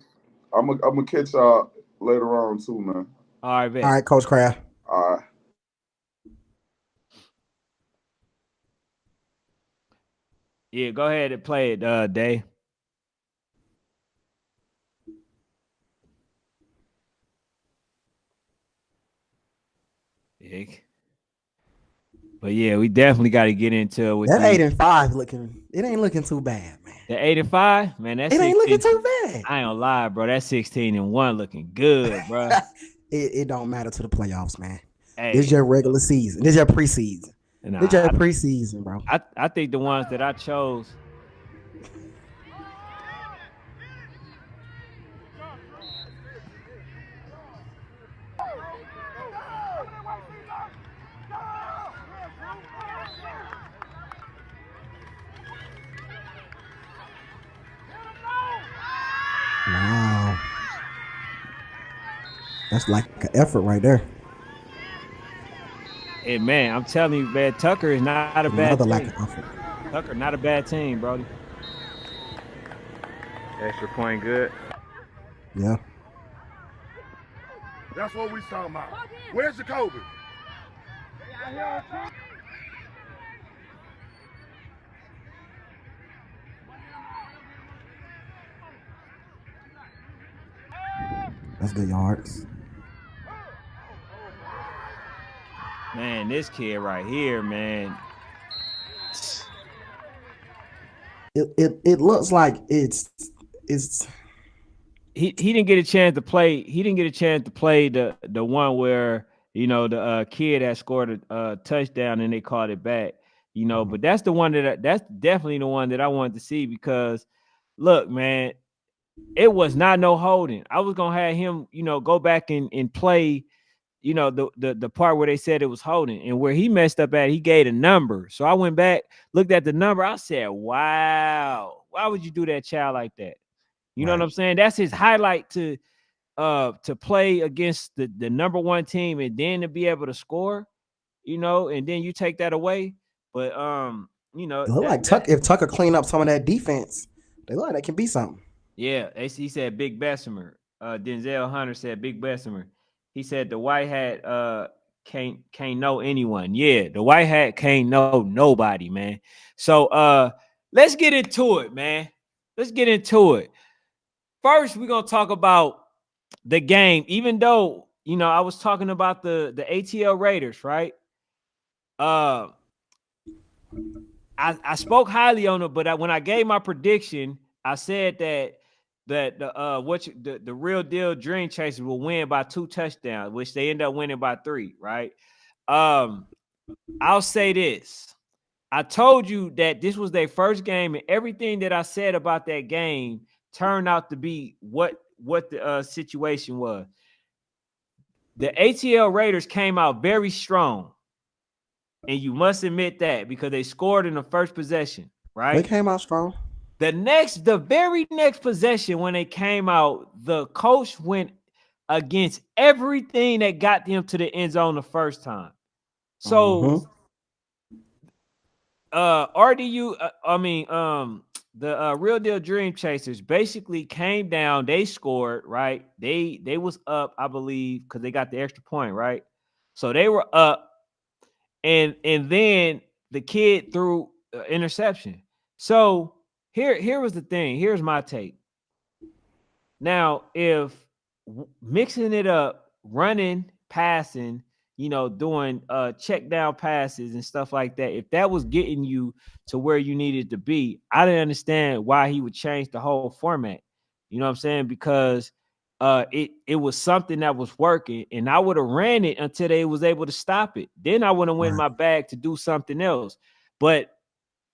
I'm gonna catch y'all later on too, man. All right, All bet. right, Coach Kraft. All right. Yeah, go ahead and play it, Day. Yeah. But yeah, we definitely got to get into it with That these. 8-5 looking. It ain't looking too bad, man. The 85, man, that's It ain't looking 16. too bad. I ain't gonna lie, bro. That 16-1 looking good, bro. It don't matter to the playoffs, man. This Hey, your regular season. This your preseason. This nah, your preseason, bro. I think the ones that I chose. Wow. That's like an effort right there. Hey, man, I'm telling you, man, Tucker is not a bad Another team. lack of effort. Tucker, not a bad team, Brody. Extra point, good. Yeah. That's what we talking about. Where's Jacoby? That's good yards. Man, this kid right here, man. It looks like it's He didn't get a chance to play. He didn't get a chance to play the one where the kid that scored a touchdown and they called it back. But that's the one that's definitely the one that I wanted to see, because look, man, it was not no holding. I was gonna have him, go back and play, the part where they said it was holding, and where he messed up at, he gave a number. So I went back, looked at the number. I said, wow, why would you do that child like that? You know what right. I'm saying? That's his highlight to play against the number one team and then to be able to score, and then you take that away. But It look like if Tucker clean up some of that defense, they look like that can be something. yeah, he said Big Bessemer. Denzel Hunter said Big Bessemer. He said the white hat can't know anyone. Yeah, the white hat can't know nobody, man. So let's get into it, man. Let's get into it. First, we're gonna talk about the game. Even though I was talking about the ATL Raiders, right? Uh, I spoke highly on it, but when I gave my prediction, I said that the real deal Dream Chasers will win by 2 touchdowns, which they end up winning by 3, right? I'll say this. I told you that this was their first game, and everything that I said about that game turned out to be what the situation was. The ATL Raiders came out very strong, and you must admit that, because they scored in the first possession, They right? came out strong. The very next possession, when they came out, the coach went against everything that got them to the end zone the first time. So, RDU, the Real Deal Dream Chasers basically came down. They scored, right? They was up, I believe, because they got the extra point, right? So they were up, and then the kid threw interception. So here was the thing. Here's my take. Now, if mixing it up, running, passing, doing check down passes and stuff like that, if that was getting you to where you needed to be, I didn't understand why he would change the whole format. You know what I'm saying? Because it was something that was working, and I would have ran it until they was able to stop it. Then I would have went in my bag to do something else. But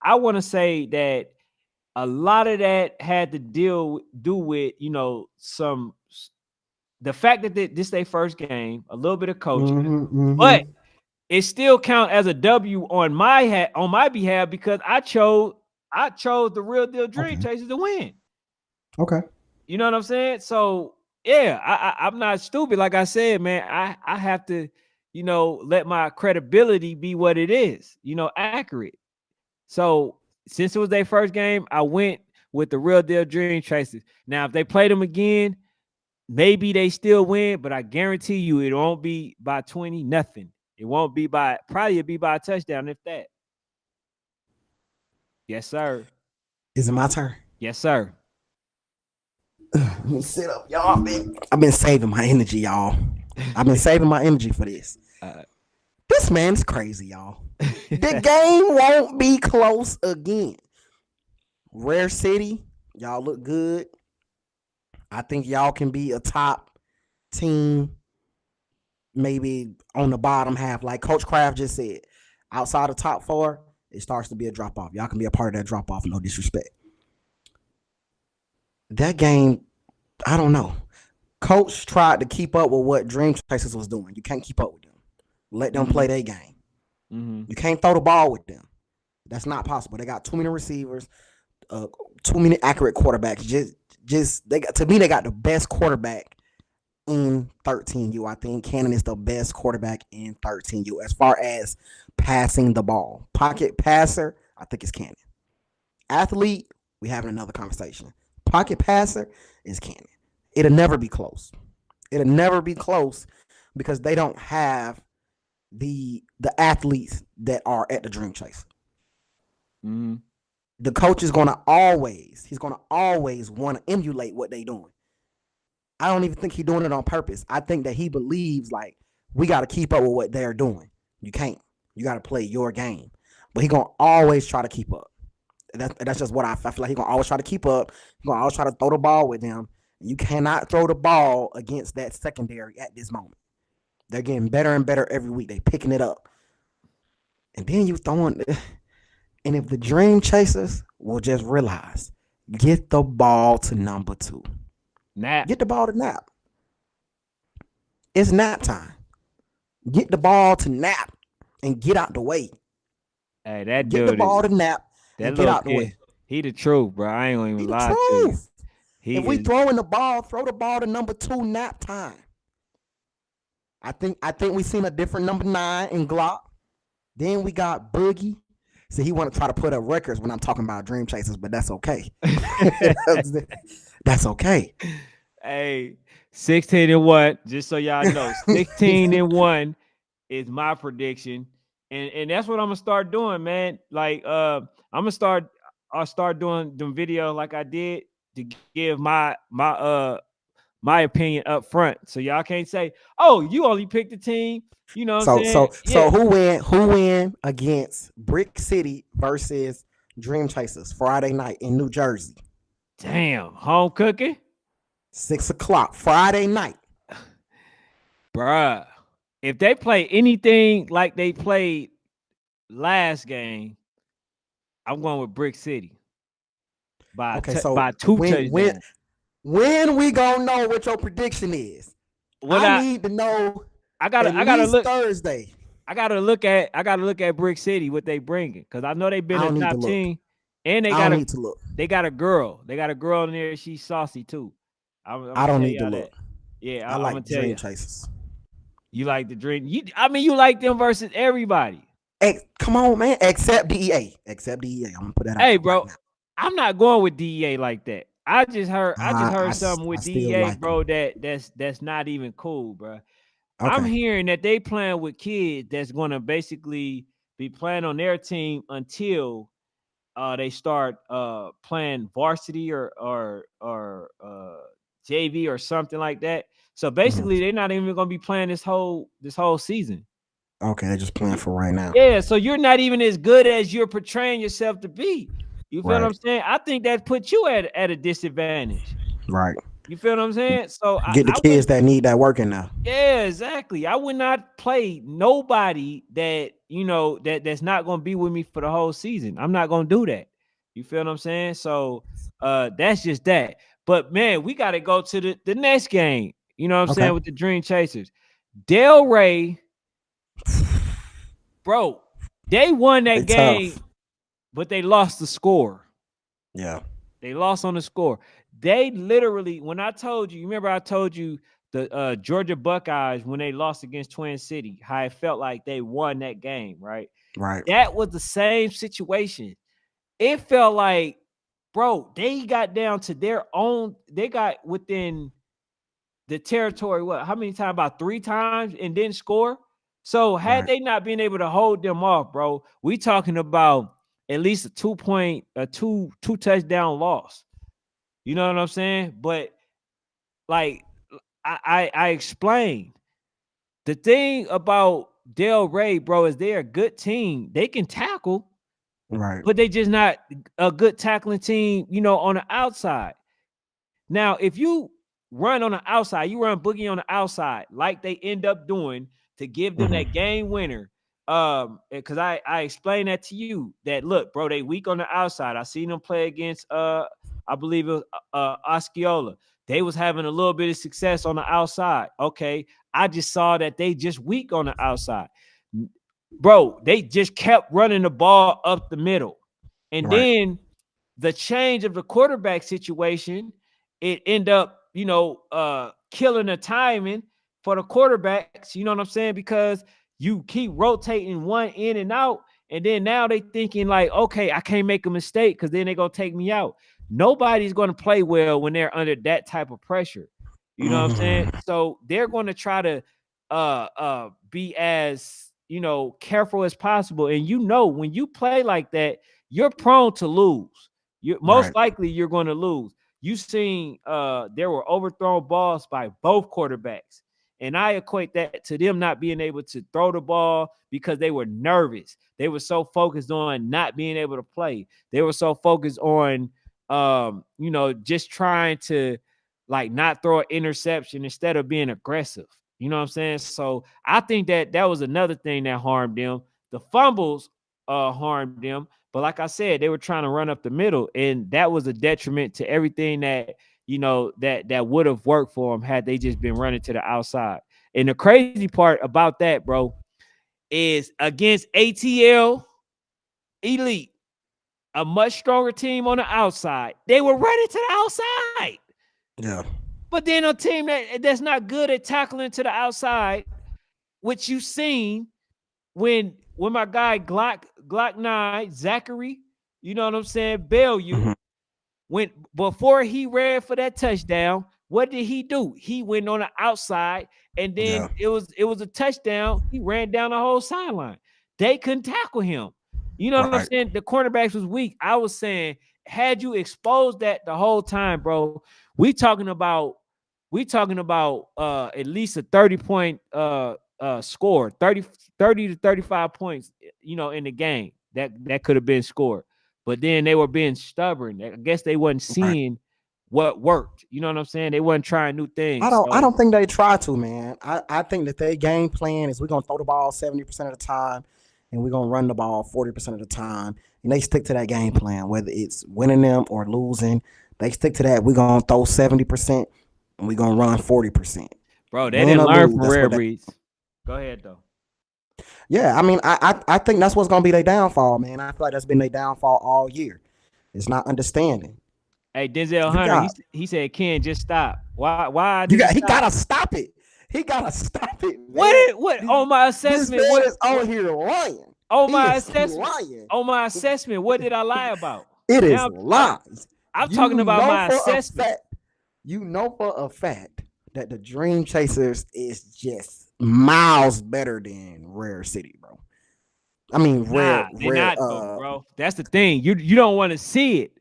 I want to say that a lot of that had to do with the fact that this their first game, a little bit of coaching, but it still count as a W on my behalf because I chose the real deal Dream Chasers to win. Okay. You know what I'm saying? So yeah, I'm not stupid. Like I said, man, I have to, let my credibility be what it is, accurate. So since it was their first game, I went with the real deal Dream Chasers. Now, if they play them again, maybe they still win, but I guarantee you it won't be by 20, nothing. It won't be probably it'll be by a touchdown, if that. Yes, sir. Is it my turn? Yes, sir. Let me sit up, y'all. I've been saving my energy, y'all. I've been saving my energy for this. This man's crazy, y'all. The game won't be close again. Rare City, y'all look good. I think y'all can be a top team, maybe on the bottom half. Like Coach Kraft just said, outside the top 4, it starts to be a drop-off. Y'all can be a part of that drop-off, no disrespect. That game, I don't know. Coach tried to keep up with what Dream Chasers was doing. You can't keep up with them. Let them play their game. You can't throw the ball with them. That's not possible. They got too many receivers, too many accurate quarterbacks. To me, they got the best quarterback in 13U. I think Cannon is the best quarterback in 13U as far as passing the ball. Pocket passer, I think it's Cannon. Athlete, we having another conversation. Pocket passer is Cannon. It'll never be close. It'll never be close because they don't have the athletes that are at the Dream Chase. The coach is gonna always want to emulate what they doing. I don't even think he's doing it on purpose. I think that he believes like we got to keep up with what they're doing. You can't. You got to play your game. But he's gonna always try to keep up. That's just what I feel like. He's gonna always try to keep up. He's gonna always try to throw the ball with them. You cannot throw the ball against that secondary at this moment. They're getting better and better every week. They picking it up. And then you throwing, and if the Dream Chasers will just realize, get the ball to number 2. Nap. Get the ball to Nap. It's nap time. Get the ball to Nap and get out the way. Hey, that get dude the ball to Nap and get out the way. He the truth, bro. I ain't gonna even lie to you. If we throwing the ball, throw the ball to number 2, Nap time. I think we seen a different number 9 in Glock. Then we got Boogie. See, he want to try to put up records when I'm talking about Dream Chasers, but that's okay. That's okay. Hey, 16-1. Just so y'all know, 16-1 is my prediction, and that's what I'm gonna start doing, man. Like, I'll start doing them videos like I did to give my opinion up front, so y'all can't say, "Oh, you only picked the team." You know what I'm saying? So who win against Brick City versus Dream Chasers Friday night in New Jersey? Damn, home cooking. 6:00 Friday night, bruh. If they play anything like they played last game, I'm going with Brick City by 2 touchdowns. When we gonna know what your prediction is? I need to know. I gotta look Thursday. I gotta look at Brick City what they bringing, because I know they've been a top team, and they got a girl. They got a girl in there. She's saucy too. I don't need to look. Yeah, I like I'm tell Dream you. Chasers. You like the Dream? You like them versus everybody. Hey, come on, man. Except DEA. I'm gonna put that out. Hey, bro, right, I'm not going with DEA like that. I just heard something with DEA, like bro. That's not even cool, bro. Okay. I'm hearing that they playing with kids that's gonna basically be playing on their team until they start playing varsity or JV or something like that. So basically, they're not even gonna be playing this whole season. Okay, they're just playing for right now. Yeah, so you're not even as good as you're portraying yourself to be. You feel what I'm saying? I think that puts you at a disadvantage. Right. You feel what I'm saying? So Get the kids that need that working now. Yeah, exactly. I would not play nobody that that's not gonna be with me for the whole season. I'm not gonna do that. You feel what I'm saying? So that's just that. But man, we gotta go to the next game. You know what I'm saying, with the Dream Chasers. Del Rey, bro, they won that game, but they lost the score. Yeah. They lost on the score. They literally, when I told you, remember I told you the Georgia Buckeyes, when they lost against Twin City, how it felt like they won that game, right? Right. That was the same situation. It felt like, bro, they got down to their own, they got within the territory, how many times? About 3 times and didn't score. So had they not been able to hold them off, bro, we talking about at least a 2 touchdown loss. You know what I'm saying? But like I explained, the thing about Del Rey, bro, is they're a good team. They can tackle, right? But they just not a good tackling team, on the outside. Now, if you run on the outside, you run Boogie on the outside, like they end up doing to give them that game winner. Because I explained that to you, that look, bro, they weak on the outside. I seen them play against I believe it was Osceola. They was having a little bit of success on the outside. Okay, I just saw that they just weak on the outside. Bro, they just kept running the ball up the middle. And then the change of the quarterback situation, it end up, killing the timing for the quarterbacks. You know what I'm saying? Because you keep rotating one in and out, and then now they thinking like, okay, I can't make a mistake because then they're gonna take me out. Nobody's gonna play well when they're under that type of pressure. You know what I'm saying? So they're gonna try to be as careful as possible. And when you play like that, you're prone to lose. Most likely you're going to lose. You seen there were overthrown balls by both quarterbacks. And I equate that to them not being able to throw the ball because they were nervous. They were so focused on not being able to play. They were so focused on just trying to like not throw an interception instead of being aggressive. You know what I'm saying? So I think that was another thing that harmed them. The fumbles harmed them. But like I said, they were trying to run up the middle, and that was a detriment to everything that that would have worked for them had they just been running to the outside. And the crazy part about that, bro, is against ATL Elite, a much stronger team on the outside, they were running to the outside. Yeah. But then a team that's not good at tackling to the outside, which you've seen when my guy Glock 9, Zachary, you know what I'm saying, Bellew, went before he ran for that touchdown. What did he do? He went on the outside, and then it was a touchdown. He ran down the whole sideline. They couldn't tackle him. You know what I'm saying? The cornerbacks was weak. I was saying, had you exposed that the whole time, bro, we talking about at least a 30-point score, 30 to 35 points, in the game that could have been scored. But then they were being stubborn. I guess they wasn't seeing what worked. You know what I'm saying? They wasn't trying new things. I don't think they try to, man. I think that their game plan is we're gonna throw the ball 70% of the time and we're gonna run the ball 40% of the time. And they stick to that game plan, whether it's winning them or losing. They stick to that. We're gonna throw 70% and we're gonna run 40%. Bro, they didn't learn from rare breeds. Go ahead though. Yeah, I mean, I think that's what's gonna be their downfall, man. I feel like that's been their downfall all year. It's not understanding. Hey, Denzel Hunter, he said, "Ken, just stop." Why? He gotta stop it. He gotta stop it. Man. What on my assessment? What is on here lying? On my assessment, what did I lie about? It is lies. I'm talking about my assessment. You know for a fact that the Dream Chasers is just miles better than Rare City, bro. I mean, Rare, bro. That's the thing. You don't want to see it.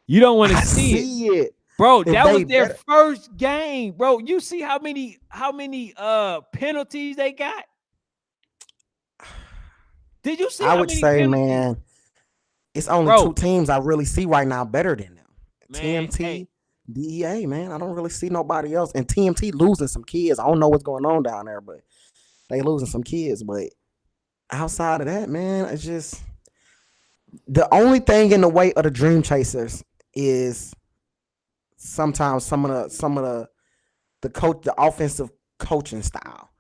You don't want to see it. Bro, If that was they their better, first game, bro. You see how many penalties they got? Did you see I how would many say, penalties? man, it's only two Bro, teams I really see right now better than them. man, hey, TMT, DEA, man. I don't really see nobody else. And TMT losing some kids. I don't know what's going on down there, but they losing some kids. But outside of that, man, it's just the only thing in the way of the Dream Chasers is sometimes some of the coach, the offensive coaching style.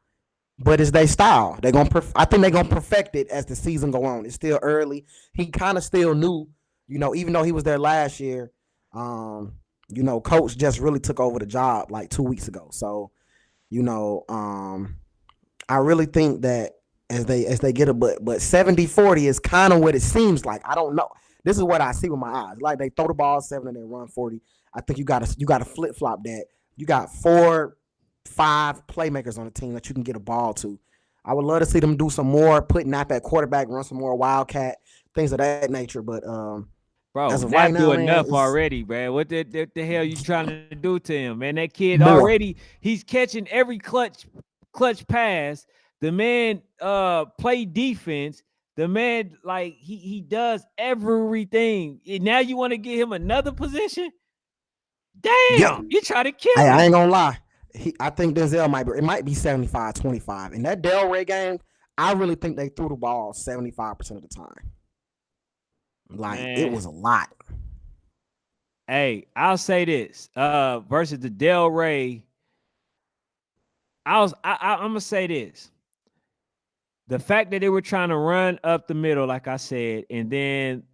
But it's their style. They're gonna. I think they're gonna perfect it as the season go on. It's still early. He kind of still new, even though he was there last year. Coach just really took over the job like 2 weeks ago. So, I really think that as they get a but 70-40 is kind of what it seems like. I don't know. This is what I see with my eyes. Like they throw the ball 7 and they run 40. I think you gotta flip flop that. You got 4-5 playmakers on the team that you can get a ball to. I would love to see them do some more, put Nap at quarterback, run some more wildcat, things of that nature. But bro, as of right Nap now, do man, enough it's already, bro. What the hell you trying to do to him, man? That kid more. already, he's catching every clutch pass. The man play defense. The man, like, he does everything. And now you want to give him another position? Yeah, Damn, you try to kill hey, I him. ain't gonna lie. I think Denzel might be 75-25. In that Delray game, I really think they threw the ball 75% of the time. Like it Man, was a lot. hey, I'll say this. Versus the Del Rey, I'm gonna say this. The fact that they were trying to run up the middle, like I said, and then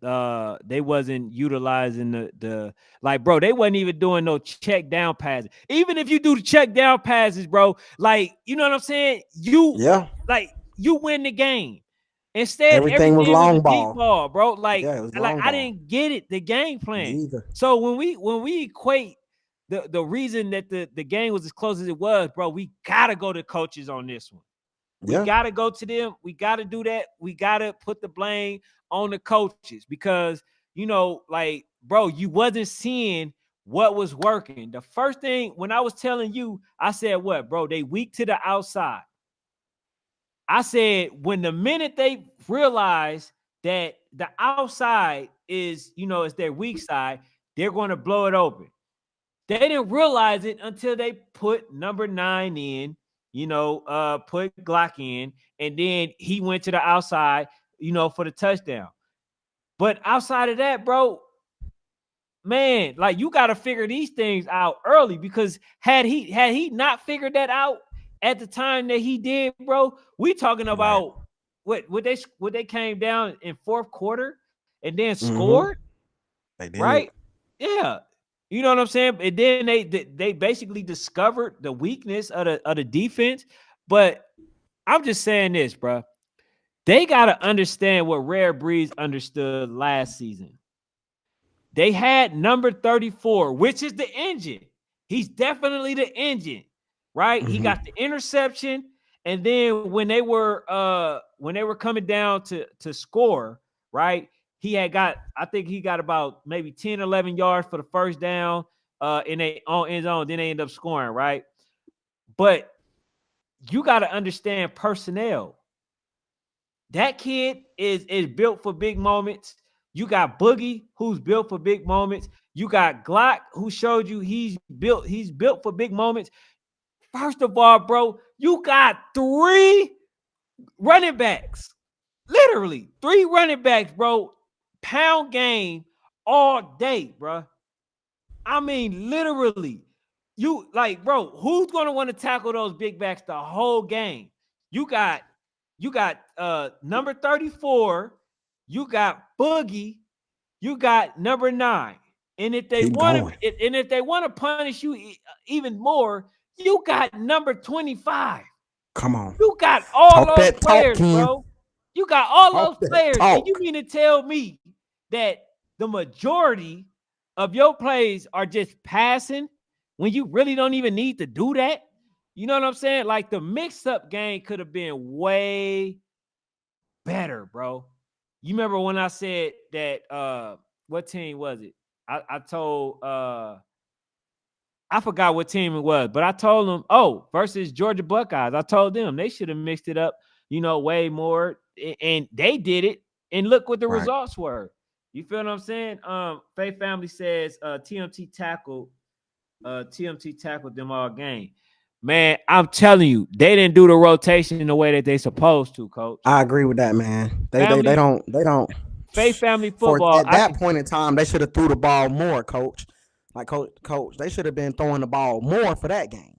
they wasn't utilizing the like, bro, they wasn't even doing no check down passes. Even if you do the check down passes, bro, like, you know what I'm saying? Yeah, You win the game. Instead, everything was everything was a long deep ball. ball, bro. Like, Yeah, it was long I ball. didn't get it, the game Me plan. either. So when we equate the reason that the game was as close as it was, bro, we gotta go to coaches on this one. We Yeah, got to go to them. We got to do that. We got to put the blame on the coaches because, like, bro, you wasn't seeing what was working. The first thing when I was telling you, I said, what, bro? They weak to the outside. I said, when the minute they realize that the outside is their weak side, they're going to blow it open. They didn't realize it until they put number 9 in, put Glock in, and then he went to the outside, for the touchdown. But outside of that, bro, man, like, you got to figure these things out early, because had he not figured that out at the time that he did, bro, we talking right. about what they came down in fourth quarter and then Mm-hmm. scored. They did. Right? Yeah. You know what I'm saying? And then they basically discovered the weakness of the defense. But I'm just saying this, bro. They got to understand what Rare Breeze understood last season. They had number 34, which is the engine. He's definitely the engine, right? He Mm-hmm. got the interception. And then when they were coming down to score, right? I think he got about maybe 10, 11 yards for the first down in a on end zone. Then they end up scoring, right? But you got to understand personnel. That kid is built for big moments. You got Boogie, who's built for big moments. You got Glock, who showed you he's built for big moments. First of all, bro, you got 3 running backs. Literally 3 running backs, bro. Pound game all day, bro. I mean, literally. You, like, bro, who's gonna want to tackle those big backs the whole game? You got number 34, you got Boogie, you got number 9. And if they Keep want going. to punish you even more, you got number 25. Come on. You got all Talk those that talk, players, Ken. bro. You got all those Talk that players, and you talk. mean to tell me that the majority of your plays are just passing when you really don't even need to do that? You know what I'm saying? Like, the mix-up game could have been way better, bro. You remember when I said that what team was it? I told I forgot what team it was, but I told them, versus Georgia Buckeyes. I told them they should have mixed it up, way more, and they did it. And look what the results were. You feel what I'm saying? Faith Family says TMT tackled them all game. Man, I'm telling you, they didn't do the rotation in the way that they supposed to, Coach. I agree with that, man. They don't. Faith Family football. At that point in time, they should have threw the ball more, Coach. Like coach, they should have been throwing the ball more for that game.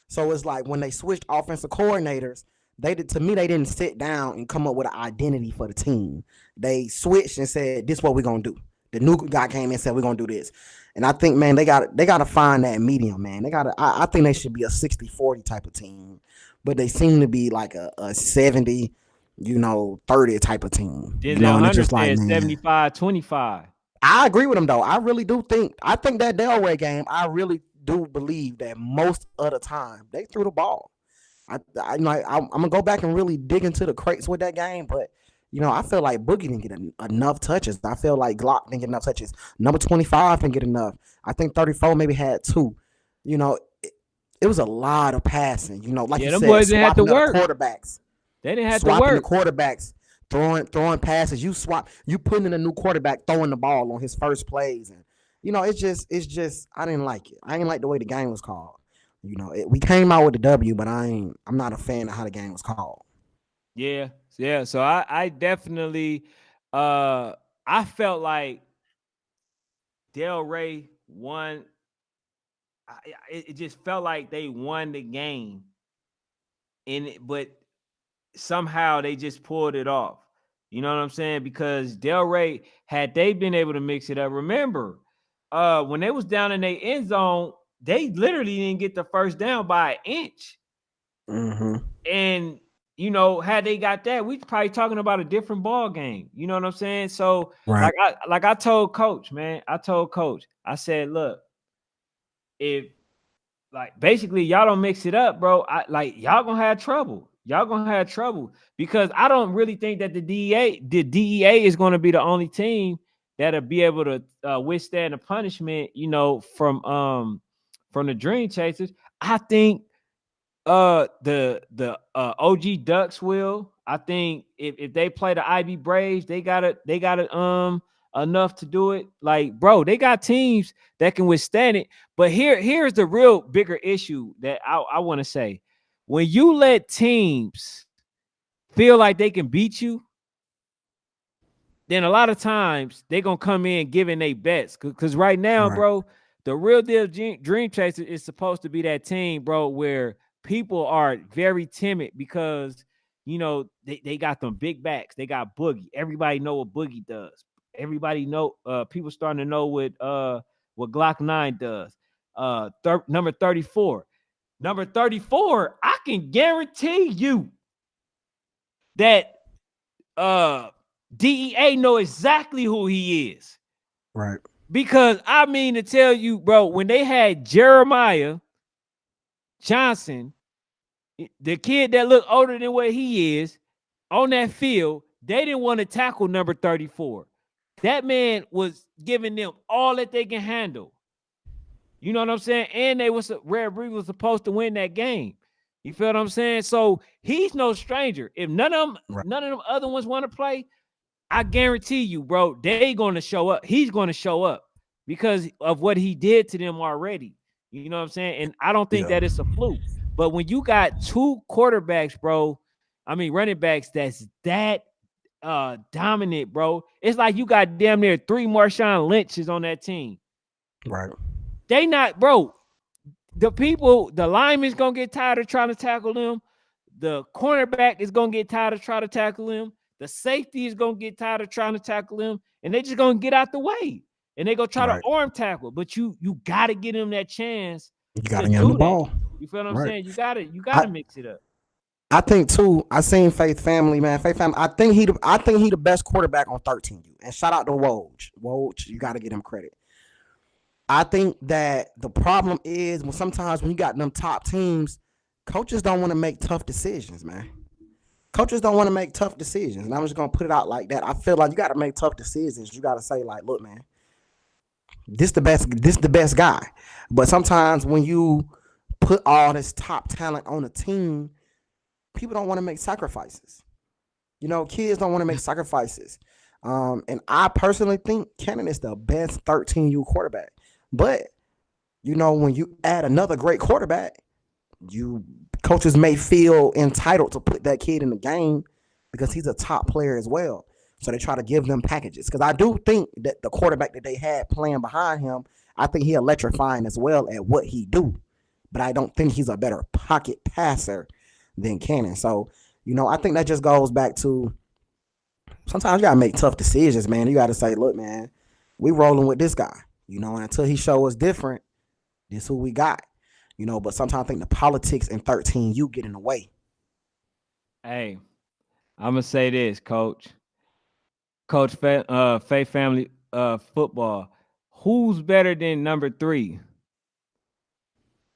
So it's like when they switched offensive coordinators, they didn't sit down and come up with an identity for the team. They switched and said, "This is what we're gonna do." The new guy came in and said, "We're gonna do this." And I think, man, they got to find that medium, man. I think they should be a 60-40 type of team, but they seem to be like a 70, 30 type of team. And just like 75-25. I agree with him though. I really do think. I think that Delray game. I really do believe that most of the time they threw the ball. I'm gonna go back and really dig into the crates with that game, but I feel like Boogie didn't get enough touches. I feel like Glock didn't get enough touches. Number 25 didn't get enough. I think 34 maybe had 2. It was a lot of passing. Like you them said, boys didn't have to work. Quarterbacks. They didn't have to swapping work. The quarterbacks. Throwing passes, you putting in a new quarterback throwing the ball on his first plays, and it's just I didn't like it. I didn't like the way the game was called. We came out with the W, but I'm not a fan of how the game was called. Yeah. So I definitely I felt like Delray won. It just felt like they won the game, but somehow they just pulled it off. You know what I'm saying? Because Delray, had they been able to mix it up, remember, when they was down in their end zone, they literally didn't get the first down by an inch. Mm-hmm. And, had they got that, we'd probably talking about a different ball game. You know what I'm saying? So, right. I told Coach, man, I said, look, if basically y'all don't mix it up, bro, y'all gonna have trouble. Because I don't really think that the DEA is going to be the only team that'll be able to withstand the punishment, from the Dream Chasers. I think the OG Ducks will. I think if they play the IB Braves, they got it enough to do it. Like, bro, they got teams that can withstand it. But here's the real bigger issue that I want to say. When you let teams feel like they can beat you, then a lot of times they're going to come in giving they bets. Because right now, bro, the real deal Dream Chaser is supposed to be that team, bro, where people are very timid because, they got them big backs. They got Boogie. Everybody know what Boogie does. Everybody know, people starting to know what Glock 9 does. Number 34. Number 34, I can guarantee you that DEA know exactly who he is. Right. Because I mean to tell you, bro, when they had Jeremiah Johnson, the kid that looked older than what he is, on that field, they didn't want to tackle number 34. That man was giving them all that they can handle. You know what I'm saying? And Red Breed was supposed to win that game. You feel what I'm saying? So he's no stranger. If none of them other ones want to play, I guarantee you, bro, they going to show up. He's going to show up because of what he did to them already. You know what I'm saying? And I don't think that it's a fluke. But when you got 2 quarterbacks, bro, running backs that's that dominant, bro, it's like you got damn near 3 Marshawn Lynch's on that team. Right. They not, bro. The lineman's gonna get tired of trying to tackle them. The cornerback is gonna get tired of trying to tackle him. The safety is gonna get tired of trying to tackle him, and they just gonna get out the way. And they gonna try to arm tackle. But you gotta get him that chance. You gotta get him the ball. You feel what I'm saying? You gotta mix it up. I think too. I seen Faith Family, man. Faith Family. I think he the best quarterback on 13U. And shout out to Woj. Woj, you gotta get him credit. I think that the problem is sometimes when you got them top teams, coaches don't want to make tough decisions, man. Coaches don't want to make tough decisions. And I'm just going to put it out like that. I feel like you got to make tough decisions. You got to say, like, look, man, this the best. This the best guy. But sometimes when you put all this top talent on a team, people don't want to make sacrifices. You know, kids don't want to make sacrifices. And I personally think Cannon is the best 13U quarterback. But you know, when you add another great quarterback, you coaches may feel entitled to put that kid in the game because he's a top player as well. So they try to give them packages. Because I do think that the quarterback that they had playing behind him, I think he electrifying as well at what he do. But I don't think he's a better pocket passer than Cannon. So, you know, I think that just goes back to sometimes you gotta make tough decisions, man. You gotta say, look, man, we rolling with this guy. You know, and until he show us different, this who we got. You know, but sometimes I think the politics in 13U get in the way. Hey, I'm gonna say this, Coach. Coach Faith Family Football. Who's better than number 3?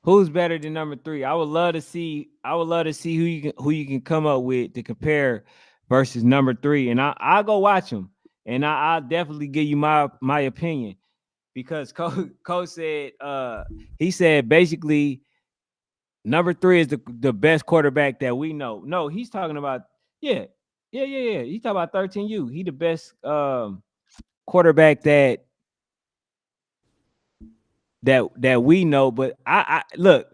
Who's better than number 3? I would love to see who you can come up with to compare versus number 3. And I'll go watch them. And I'll definitely give you my opinion. Because Coach said he said basically number 3 is the best quarterback that we know. No, he's talking about yeah. He's talking about 13U. He the best quarterback that we know. But I look,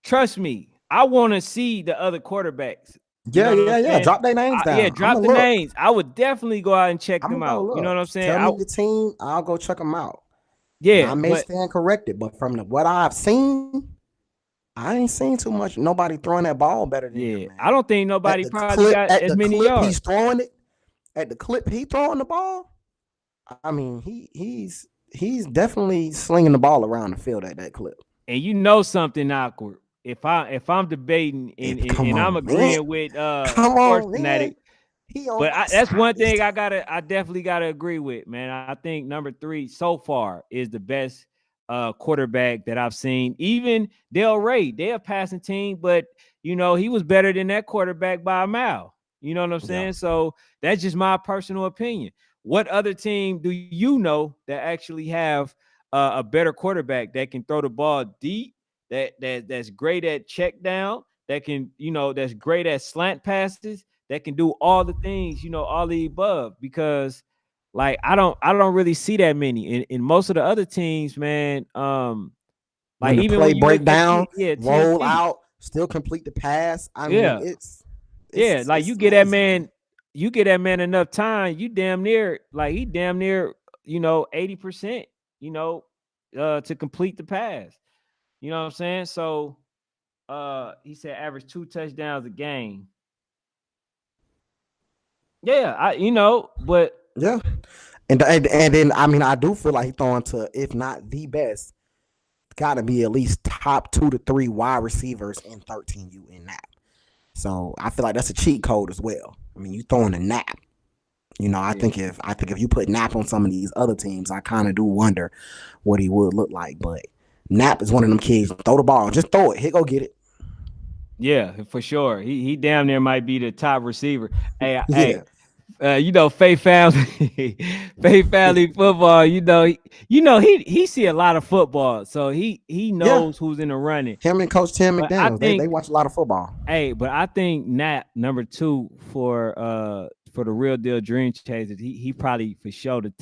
trust me, I want to see the other quarterbacks. Yeah. Drop their names down. Yeah, drop the names. I would definitely go out and check them out. You know what I'm saying? Tell me the team, I'll go check them out. Yeah, and I may stand corrected, but from what I've seen, I ain't seen too much. Nobody throwing that ball better than him, man. I don't think nobody probably got as many yards. He's throwing it at the clip. He throwing the ball. I mean, he's definitely slinging the ball around the field at that clip. And you know something awkward. If I'm debating and I'm agreeing with Sports Fanatic, but that's one thing I definitely gotta agree with, man. I think number 3 so far is the best quarterback that I've seen. Even Del Rey, they're a passing team, but you know he was better than that quarterback by a mile. You know what I'm saying? Yeah. So that's just my personal opinion. What other team do you know that actually have a better quarterback that can throw the ball deep, that's great at check down, that can, you know, that's great at slant passes, that can do all the things, you know, all the above? Because like I don't really see that many in most of the other teams, man. Like even play when you break down, roll TNT, out, still complete the pass. I mean, it's like you get that man enough time, you damn near like he damn near, you know, 80%, you know, to complete the pass. You know what I'm saying? So he said average 2 touchdowns a game. Yeah, but yeah. And then I mean I do feel like he's throwing to, if not the best, gotta be at least top 2 to 3 wide receivers in 13U in that. So I feel like that's a cheat code as well. I mean, you throwing a nap. You know, I think if you put Nap on some of these other teams, I kind of do wonder what he would look like. But Nap is one of them kids. Throw the ball, just throw it. Here, go get it. Yeah, for sure. He damn near might be the top receiver. Hey, you know, Faith Family Football. You know, he see a lot of football, so he knows who's in the running. Him and Coach Tim McDaniels, they watch a lot of football. Hey, but I think Nap number 2 for the Real Deal Dream Chasers. He probably for sure the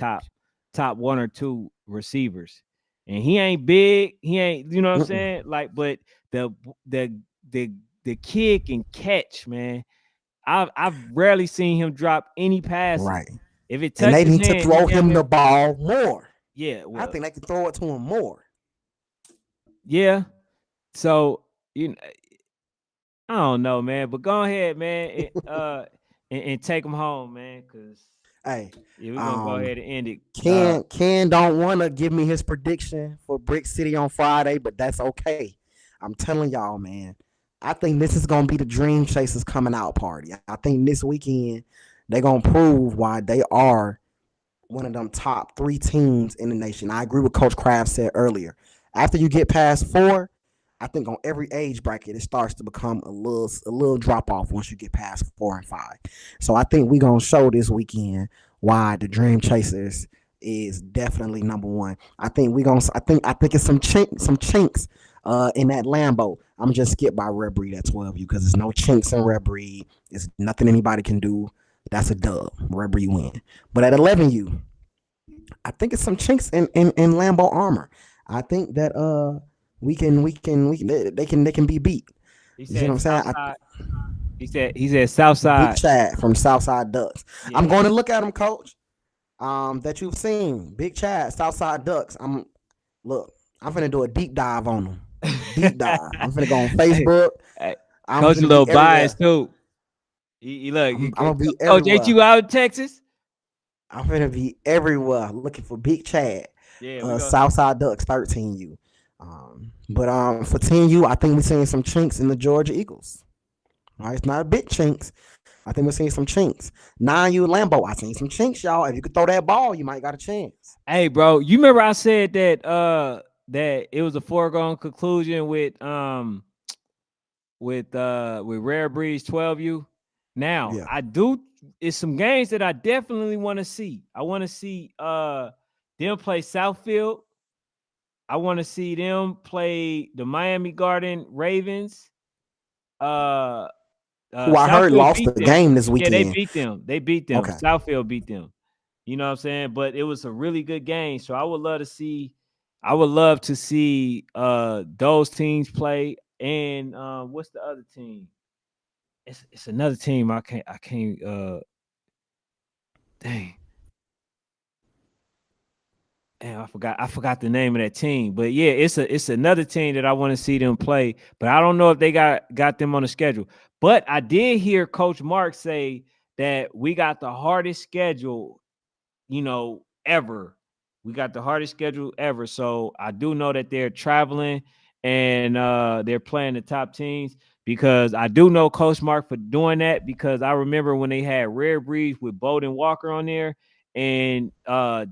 top 1 or 2 receivers, and he ain't big. He ain't, you know what I'm saying? Like, but the kid can catch, man. I've rarely seen him drop any passes. Right. If it touches, and they need to throw him the ball more. Yeah, well, I think they can throw it to him more. Yeah. So I don't know, man. But go ahead, man, and take him home, man. Cause we're gonna go ahead and end it. Ken don't want to give me his prediction for Brick City on Friday, but that's okay. I'm telling y'all, man. I think this is going to be the Dream Chasers coming out party. I think this weekend they're going to prove why they are one of them top 3 teams in the nation. I agree with Coach Kraft said earlier. After you get past 4, I think on every age bracket, it starts to become a little drop off once you get past 4 and 5. So I think we're going to show this weekend why the Dream Chasers is definitely number one. I think I think it's some chinks in that Lambo. I'm just skip by Red Breed at 12U because there's no chinks in Red Breed. It's nothing anybody can do. That's a dub. Red Breed win. But at 11U, I think it's some chinks in Lambo armor. I think that they can be beat. He You see what said I'm saying? Southside. He said Southside. Big Chad from Southside Ducks. Yeah. I'm going to look at him, coach. That you've seen. Big Chad, Southside Ducks. I'm finna do a deep dive on them. Deep dive. I'm finna go on Facebook. Hey, I'm Coach a finna little be everywhere. biased too. He look. I'm gonna be Coach, ain't everywhere. you out in Texas? I'm finna be everywhere looking for Big Chad. Yeah. Southside Ducks 13U. But for 10U, I think we're seeing some chinks in the Georgia Eagles. All right, it's not big chinks. I think we're seeing some chinks. 9U Lambo, I seen some chinks, y'all. If you could throw that ball, you might got a chance. Hey, bro, you remember I said that that it was a foregone conclusion with Rare Breeds 12U. Now, Yeah. it's some games that I definitely want to see. I want to see them play Southfield. I want to see them play the Miami Garden Ravens. Who I heard lost the game this weekend. Yeah, they beat them. Okay. Southfield beat them. You know what I'm saying? But it was a really good game. So I would love to see those teams play. And what's the other team? It's another team. I can't dang. Damn, I forgot the name of that team. But yeah, it's another team that I want to see them play. But I don't know if they got them on the schedule. But I did hear Coach Mark say that we got the hardest schedule, ever. We got the hardest schedule ever. So I do know that they're traveling and they're playing the top teams, because I do know Coach Mark for doing that, because I remember when they had Rare Breeds with Bowden Walker on there, and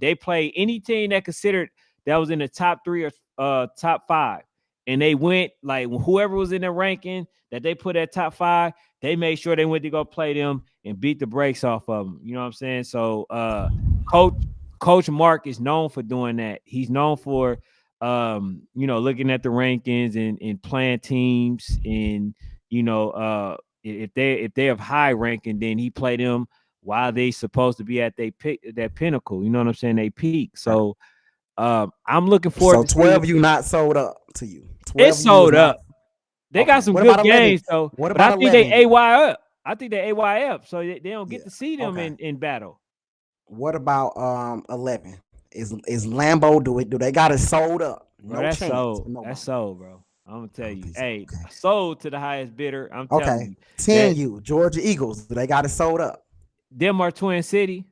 they played any team that was in the top 3 or top 5. And they went, like, whoever was in the ranking that they put at top 5, they made sure they went to go play them and beat the brakes off of them. You know what I'm saying? So Coach Mark is known for doing that. He's known for looking at the rankings and playing teams, and if they have high ranking, then he play them while they supposed to be at that pinnacle. You know what I'm saying? They peak. So I'm looking forward. So 12U not sold up to you. It's sold up. They got some good games though. What but I about think they 11U? AY up. I think they AY up, so they don't get to see them in battle. What about 11? Is Lambo, do they got it sold up? Bro, that's chance. sold. No That's more. sold, bro. I'm gonna tell you. so. Hey, Okay. sold to the highest bidder. I'm telling you. 10U Georgia Eagles, do they got it sold up? Them are Twin City.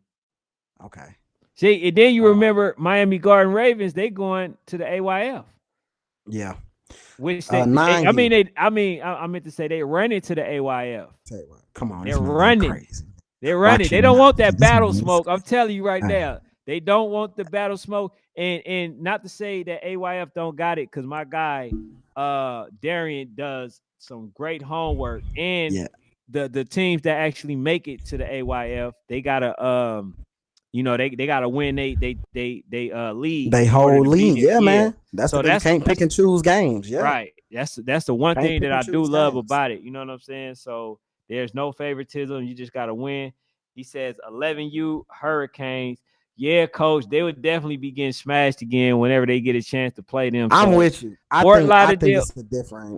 Okay. See, and then you remember Miami Garden Ravens, they going to the AYF. Yeah. Which I meant to say they run into the AYF. Tell you what, come on, They're running. Crazy. They're running. They don't want that battle smoke. I'm telling you right All right. now. They don't want the battle smoke. And not to say that AYF don't got it, because my guy Darian does some great homework. And the teams that actually make it to the AYF, they gotta they gotta win they league. They whole league, man. That's so what they can't pick and choose games. Yeah. Right. That's the one thing that I do love games. about it. You know what I'm saying? So there's no favoritism. You just gotta win. He says 11U Hurricanes. Yeah, coach, they would definitely be getting smashed again whenever they get a chance to play them. I'm with you. I think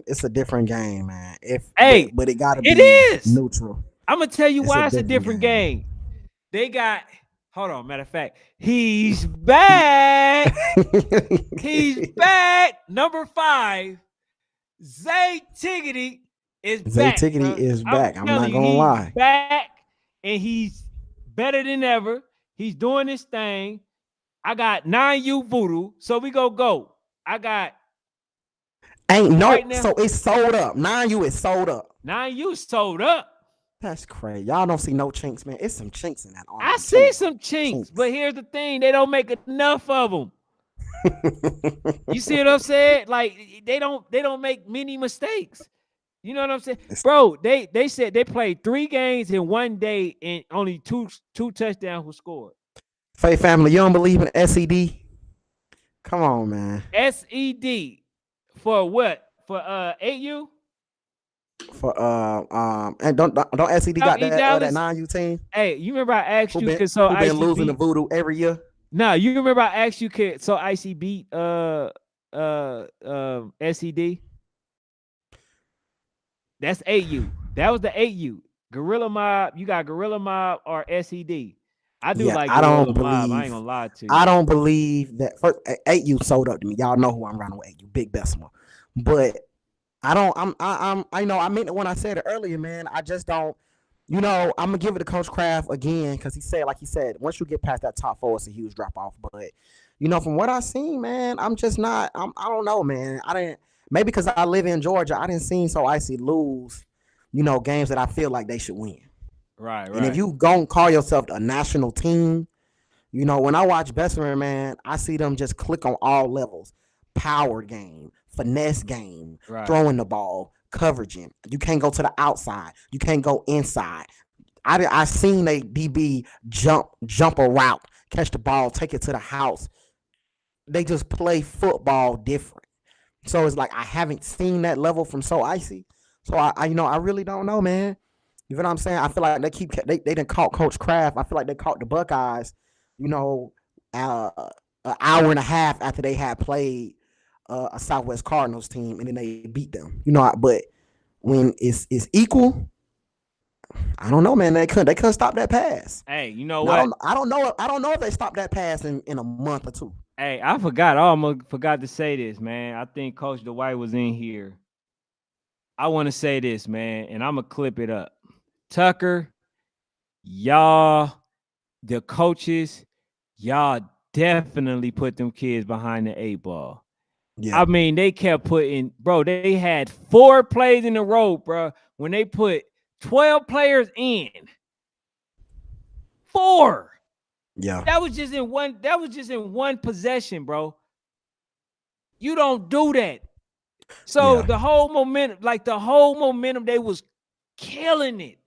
it's a different game, man. But it gotta be neutral. I'm gonna tell you why it's a different game. They got matter of fact, he's back. He's back. Number 5, Zay Tiggity is back. Zay Tiggity is back. I'm not gonna lie. He's back, and he's better than ever. He's doing his thing. I got 9U Voodoo, so we go. I got so it's sold up. 9U is sold up. 9U sold up. That's crazy. Y'all don't see no chinks, man. It's some chinks in that arm. I see some chinks, but here's the thing: they don't make enough of them. You see what I'm saying? Like they don't make many mistakes. You know what I'm saying, bro? They said they played 3 games in one day and only two touchdowns were scored. Faye family, you don't believe in SED? Come on, man. SED for what? For 8U? For and don't SED got Southeast that Dallas? 9U team Hey, you remember I asked who you been could so who been Icy losing to beat? Voodoo every year? No, you remember I asked you could so Icy beat SED? That's 8U. That was the 8U. Gorilla Mob, you got Gorilla Mob or SED. I do Yeah, like I Gorilla don't Mob. I ain't believe. gonna lie to you. I don't believe that. First, 8U sold up to me. Y'all know who I'm running with. 8U, Big Bessemer. But I don't. I know. I meant it when I said it earlier, man. I just don't. I'm gonna give it to Coach Kraft again because he said, like he said, once you get past that top four, it's a huge drop off. But from what I seen, man, I'm just not. I don't know, man. I didn't. Maybe because I live in Georgia, I didn't see so Icy lose. Games that I feel like they should win. Right. And if you gon' call yourself a national team, when I watch Bessemer, man, I see them just click on all levels. Power game, finesse game, Right. throwing the ball, coveraging. You can't go to the outside. You can't go inside. I seen a DB jump a route, catch the ball, take it to the house. They just play football different. So it's like I haven't seen that level from So Icy. So I really don't know, man. You know what I'm saying? I feel like they didn't caught Coach Kraft. I feel like they caught the Buckeyes, an hour and a half after they had played a Southwest Cardinals team, and then they beat them. But when it's equal, I don't know, man. They couldn't stop that pass. Hey, you know what? I don't know if they stopped that pass in a month or two. Hey, I almost forgot to say this, man. I think Coach Dwight was in here. I want to say this, man, and I'm going to clip it up. Tucker, y'all, the coaches, y'all definitely put them kids behind the 8 ball. Yeah. I mean, they kept putting, bro, they had 4 plays in a row, bro, when they put 12 players in. 4. Yeah. That was just in one possession, bro. You don't do that. So the whole momentum, they was killing it.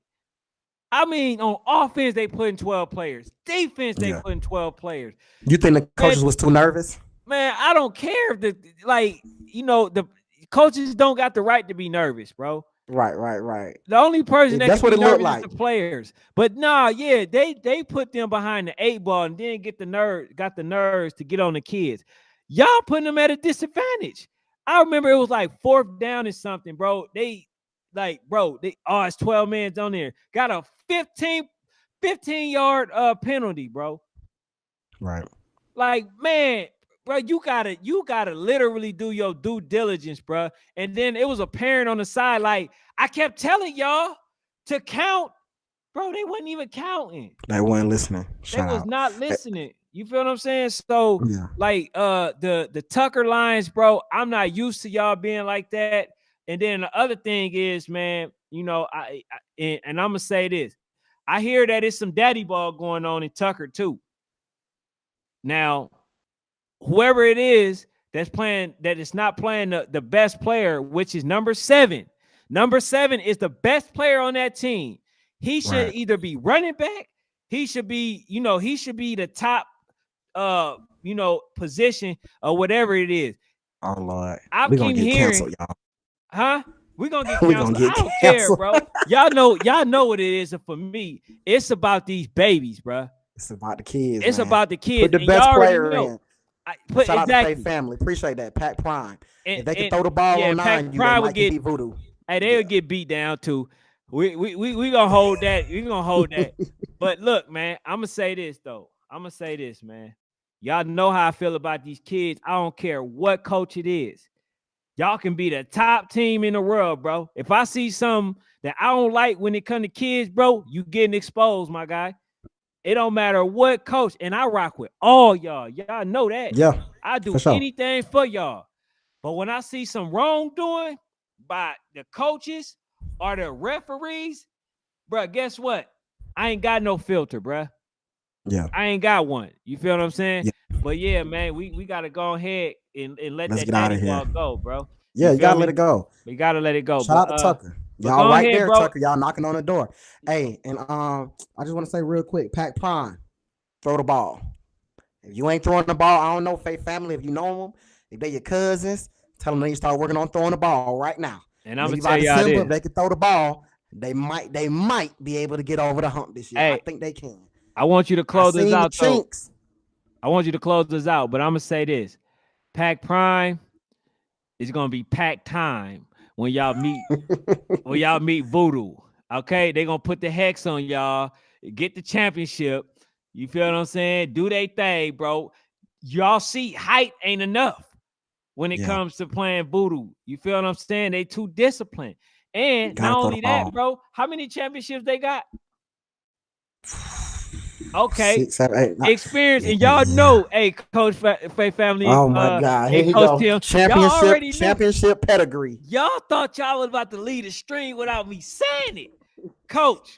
I mean, on offense, they put in 12 players. Defense, they put in 12 players. You think the coaches was too nervous? Man, I don't care if the coaches don't got the right to be nervous, bro. Right. The only person that's what it looked like is the players. But they put them behind the 8 ball and then got the nerves to get on the kids. Y'all putting them at a disadvantage. I remember it was like 4th down or something, bro. It's 12 men on there. Got a 15-yard penalty, bro. Right. Like, man, bro, you gotta literally do your due diligence, bro. And then it was apparent on the side, like I kept telling y'all to count, bro. They wasn't even counting. They weren't listening. They was not listening. You feel what I'm saying? So, the Tucker lines, bro. I'm not used to y'all being like that. And then the other thing is, man, and I'm gonna say this. I hear that it's some daddy ball going on in Tucker too. Now, whoever it is that is not playing the best player, which is number 7. Number 7 is the best player on that team. He should either be running back. He should be, the top, position or whatever it is. Oh Lord, I keep hearing, canceled, y'all. Huh? We're gonna get canceled. I don't care, bro. Y'all know what it is. And for me, it's about these babies, bro. It's about the kids. It's about the kids. Put the best player in. Shout out to Faye family. Appreciate that. Pat Prime. If they can throw the ball on 9, they might beat Voodoo. Hey, they'll get beat down too. We gonna hold that. We gonna hold that. But look, man, I'm gonna say this though. Man. Y'all know how I feel about these kids. I don't care what coach it is. Y'all can be the top team in the world, bro. If I see something that I don't like when it comes to kids, bro, you getting exposed, my guy. It don't matter what coach, and I rock with all y'all. Y'all know that. Yeah, I do anything for y'all. But when I see some wrongdoing by the coaches or the referees, bro, guess what? I ain't got no filter, bro. Yeah. I ain't got one. You feel what I'm saying? Yeah. But yeah, man, we got to go ahead and let Let's that get out of ball here. go, bro. Yeah, you got to let it go. We got to let it go. Shout out to Tucker. Y'all right there, bro. Tucker. Y'all knocking on the door. Hey, and I just want to say real quick, Pat Prime, throw the ball. If you ain't throwing the ball, I don't know, Faith family, if you know them, if they your cousins, tell them they need to start working on throwing the ball right now. And I'm Maybe gonna by tell y'all December, this. if they can throw the ball, they might be able to get over the hump this year. Hey, I think they can. I want you to close this out, though. Chinks. I want you to close this out, but I'm gonna say this: Pack Prime is gonna be pack time when y'all meet Voodoo. Okay, they gonna put the hex on y'all, get the championship. You feel what I'm saying? Do they thing, bro. Y'all see, height ain't enough when it comes to playing Voodoo. You feel what I'm saying? They too disciplined. And not only that, bro, how many championships they got? Okay, 6, 7, 8, experience, and y'all know, hey, Coach Faye family. Oh my God, here hey, he Coach go. Tim, y'all already Championship pedigree. Y'all thought y'all was about to lead a stream without me saying it, Coach.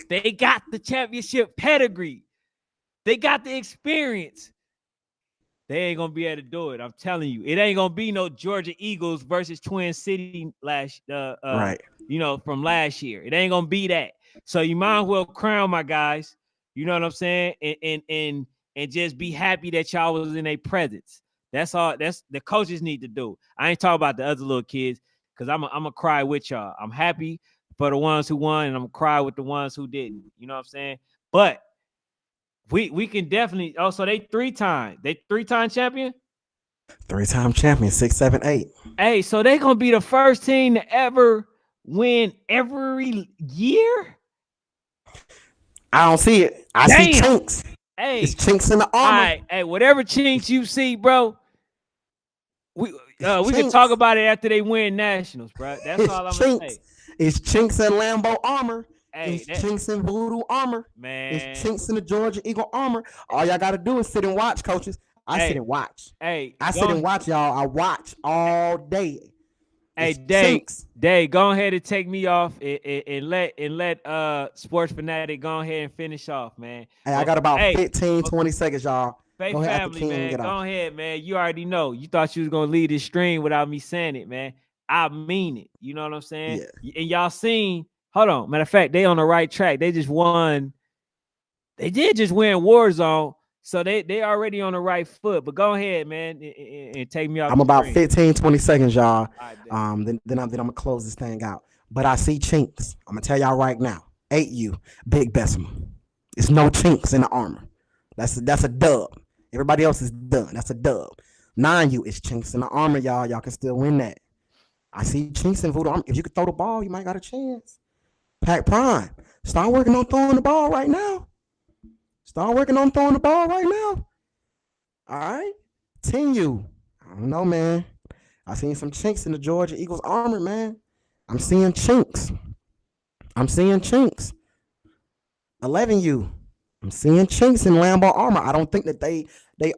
They got the championship pedigree. They got the experience. They ain't gonna be able to do it. I'm telling you, it ain't gonna be no Georgia Eagles versus Twin City right. You know, from last year. It ain't gonna be that. So you might as well crown my guys. You know what I'm saying? And just be happy that y'all was in a presence. That's all. That's the coaches need to do. I ain't talking about the other little kids because I'm gonna cry with y'all. I'm happy for the ones who won, and I'm gonna cry with the ones who didn't. You know what I'm saying? But we can definitely. Oh, so they 3-time champion. 3-time champion, 6, 7, 8. Hey, so they gonna be the first team to ever win every year. I don't see it. I see chinks. Hey, it's chinks in the armor. All right, hey, whatever chinks you see, bro. We can talk about it after they win nationals, bro. That's all I'm gonna say. It's chinks in Lambo armor. Hey, it's chinks in Voodoo armor. Man, it's chinks in the Georgia Eagle armor. All y'all gotta do is sit and watch, coaches. I sit and watch. Hey, I sit and watch, y'all. I watch all day. Hey, Dave, go ahead and take me off and let Sports Fanatic go ahead and finish off, man. Hey, I got about 15, 20 seconds, y'all. Faith family, man. Go ahead, man. You already know. You thought you was gonna lead this stream without me saying it, man. I mean it. You know what I'm saying? Yeah. And y'all seen. Hold on. Matter of fact, they on the right track. They just won. They did just win Warzone, so they already on the right foot. But go ahead, man, and take me off. I'm about 15, 20 seconds, y'all. Right, then I'm gonna close this thing out. But I see chinks. I'm gonna tell y'all right now. 8U, Big Bessemer. It's no chinks in the armor. That's a dub. Everybody else is done. That's a dub. 9U is chinks in the armor, y'all. Y'all can still win that. I see chinks in Voodoo armor. If you could throw the ball, you might got a chance. Pack Prime, start working on throwing the ball right now. Start working on throwing the ball right now. All right. 10U. I don't know, man. I seen some chinks in the Georgia Eagles armor, man. I'm seeing chinks. 11U. I'm seeing chinks in Lambo armor. I don't think that they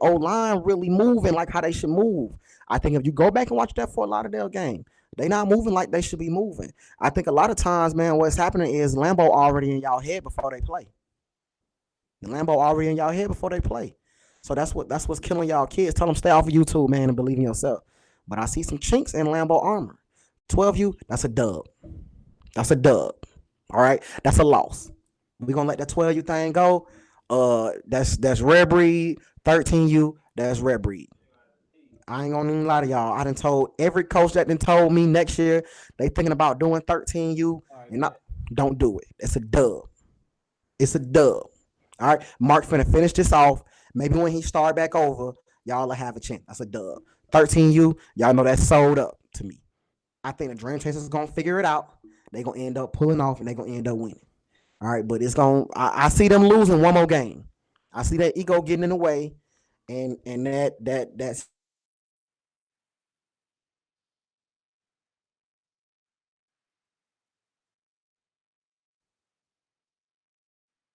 O-line really moving like how they should move. I think if you go back and watch that Fort Lauderdale game, they not moving like they should be moving. I think a lot of times, man, what's happening is Lambo already in y'all head before they play. The Lambo already in y'all head before they play. So that's what's killing y'all kids. Tell them stay off of YouTube, man, and believe in yourself. But I see some chinks in Lambo armor. 12U, that's a dub. That's a dub. All right, that's a loss. We're gonna let that 12U thing go. That's rare breed. 13U, that's rare breed. I ain't gonna even lie to y'all. I done told every coach that done told me next year they thinking about doing 13U, and don't do it. It's a dub. It's a dub. All right, Mark finna finish this off. Maybe when he start back over, y'all will have a chance. That's a dub. 13U, y'all know that's sold up to me. I think the Dream Chasers is gonna figure it out. They gonna end up pulling off, and they gonna end up winning. All right, but it's gonna. I see them losing one more game. I see that ego getting in the way, and that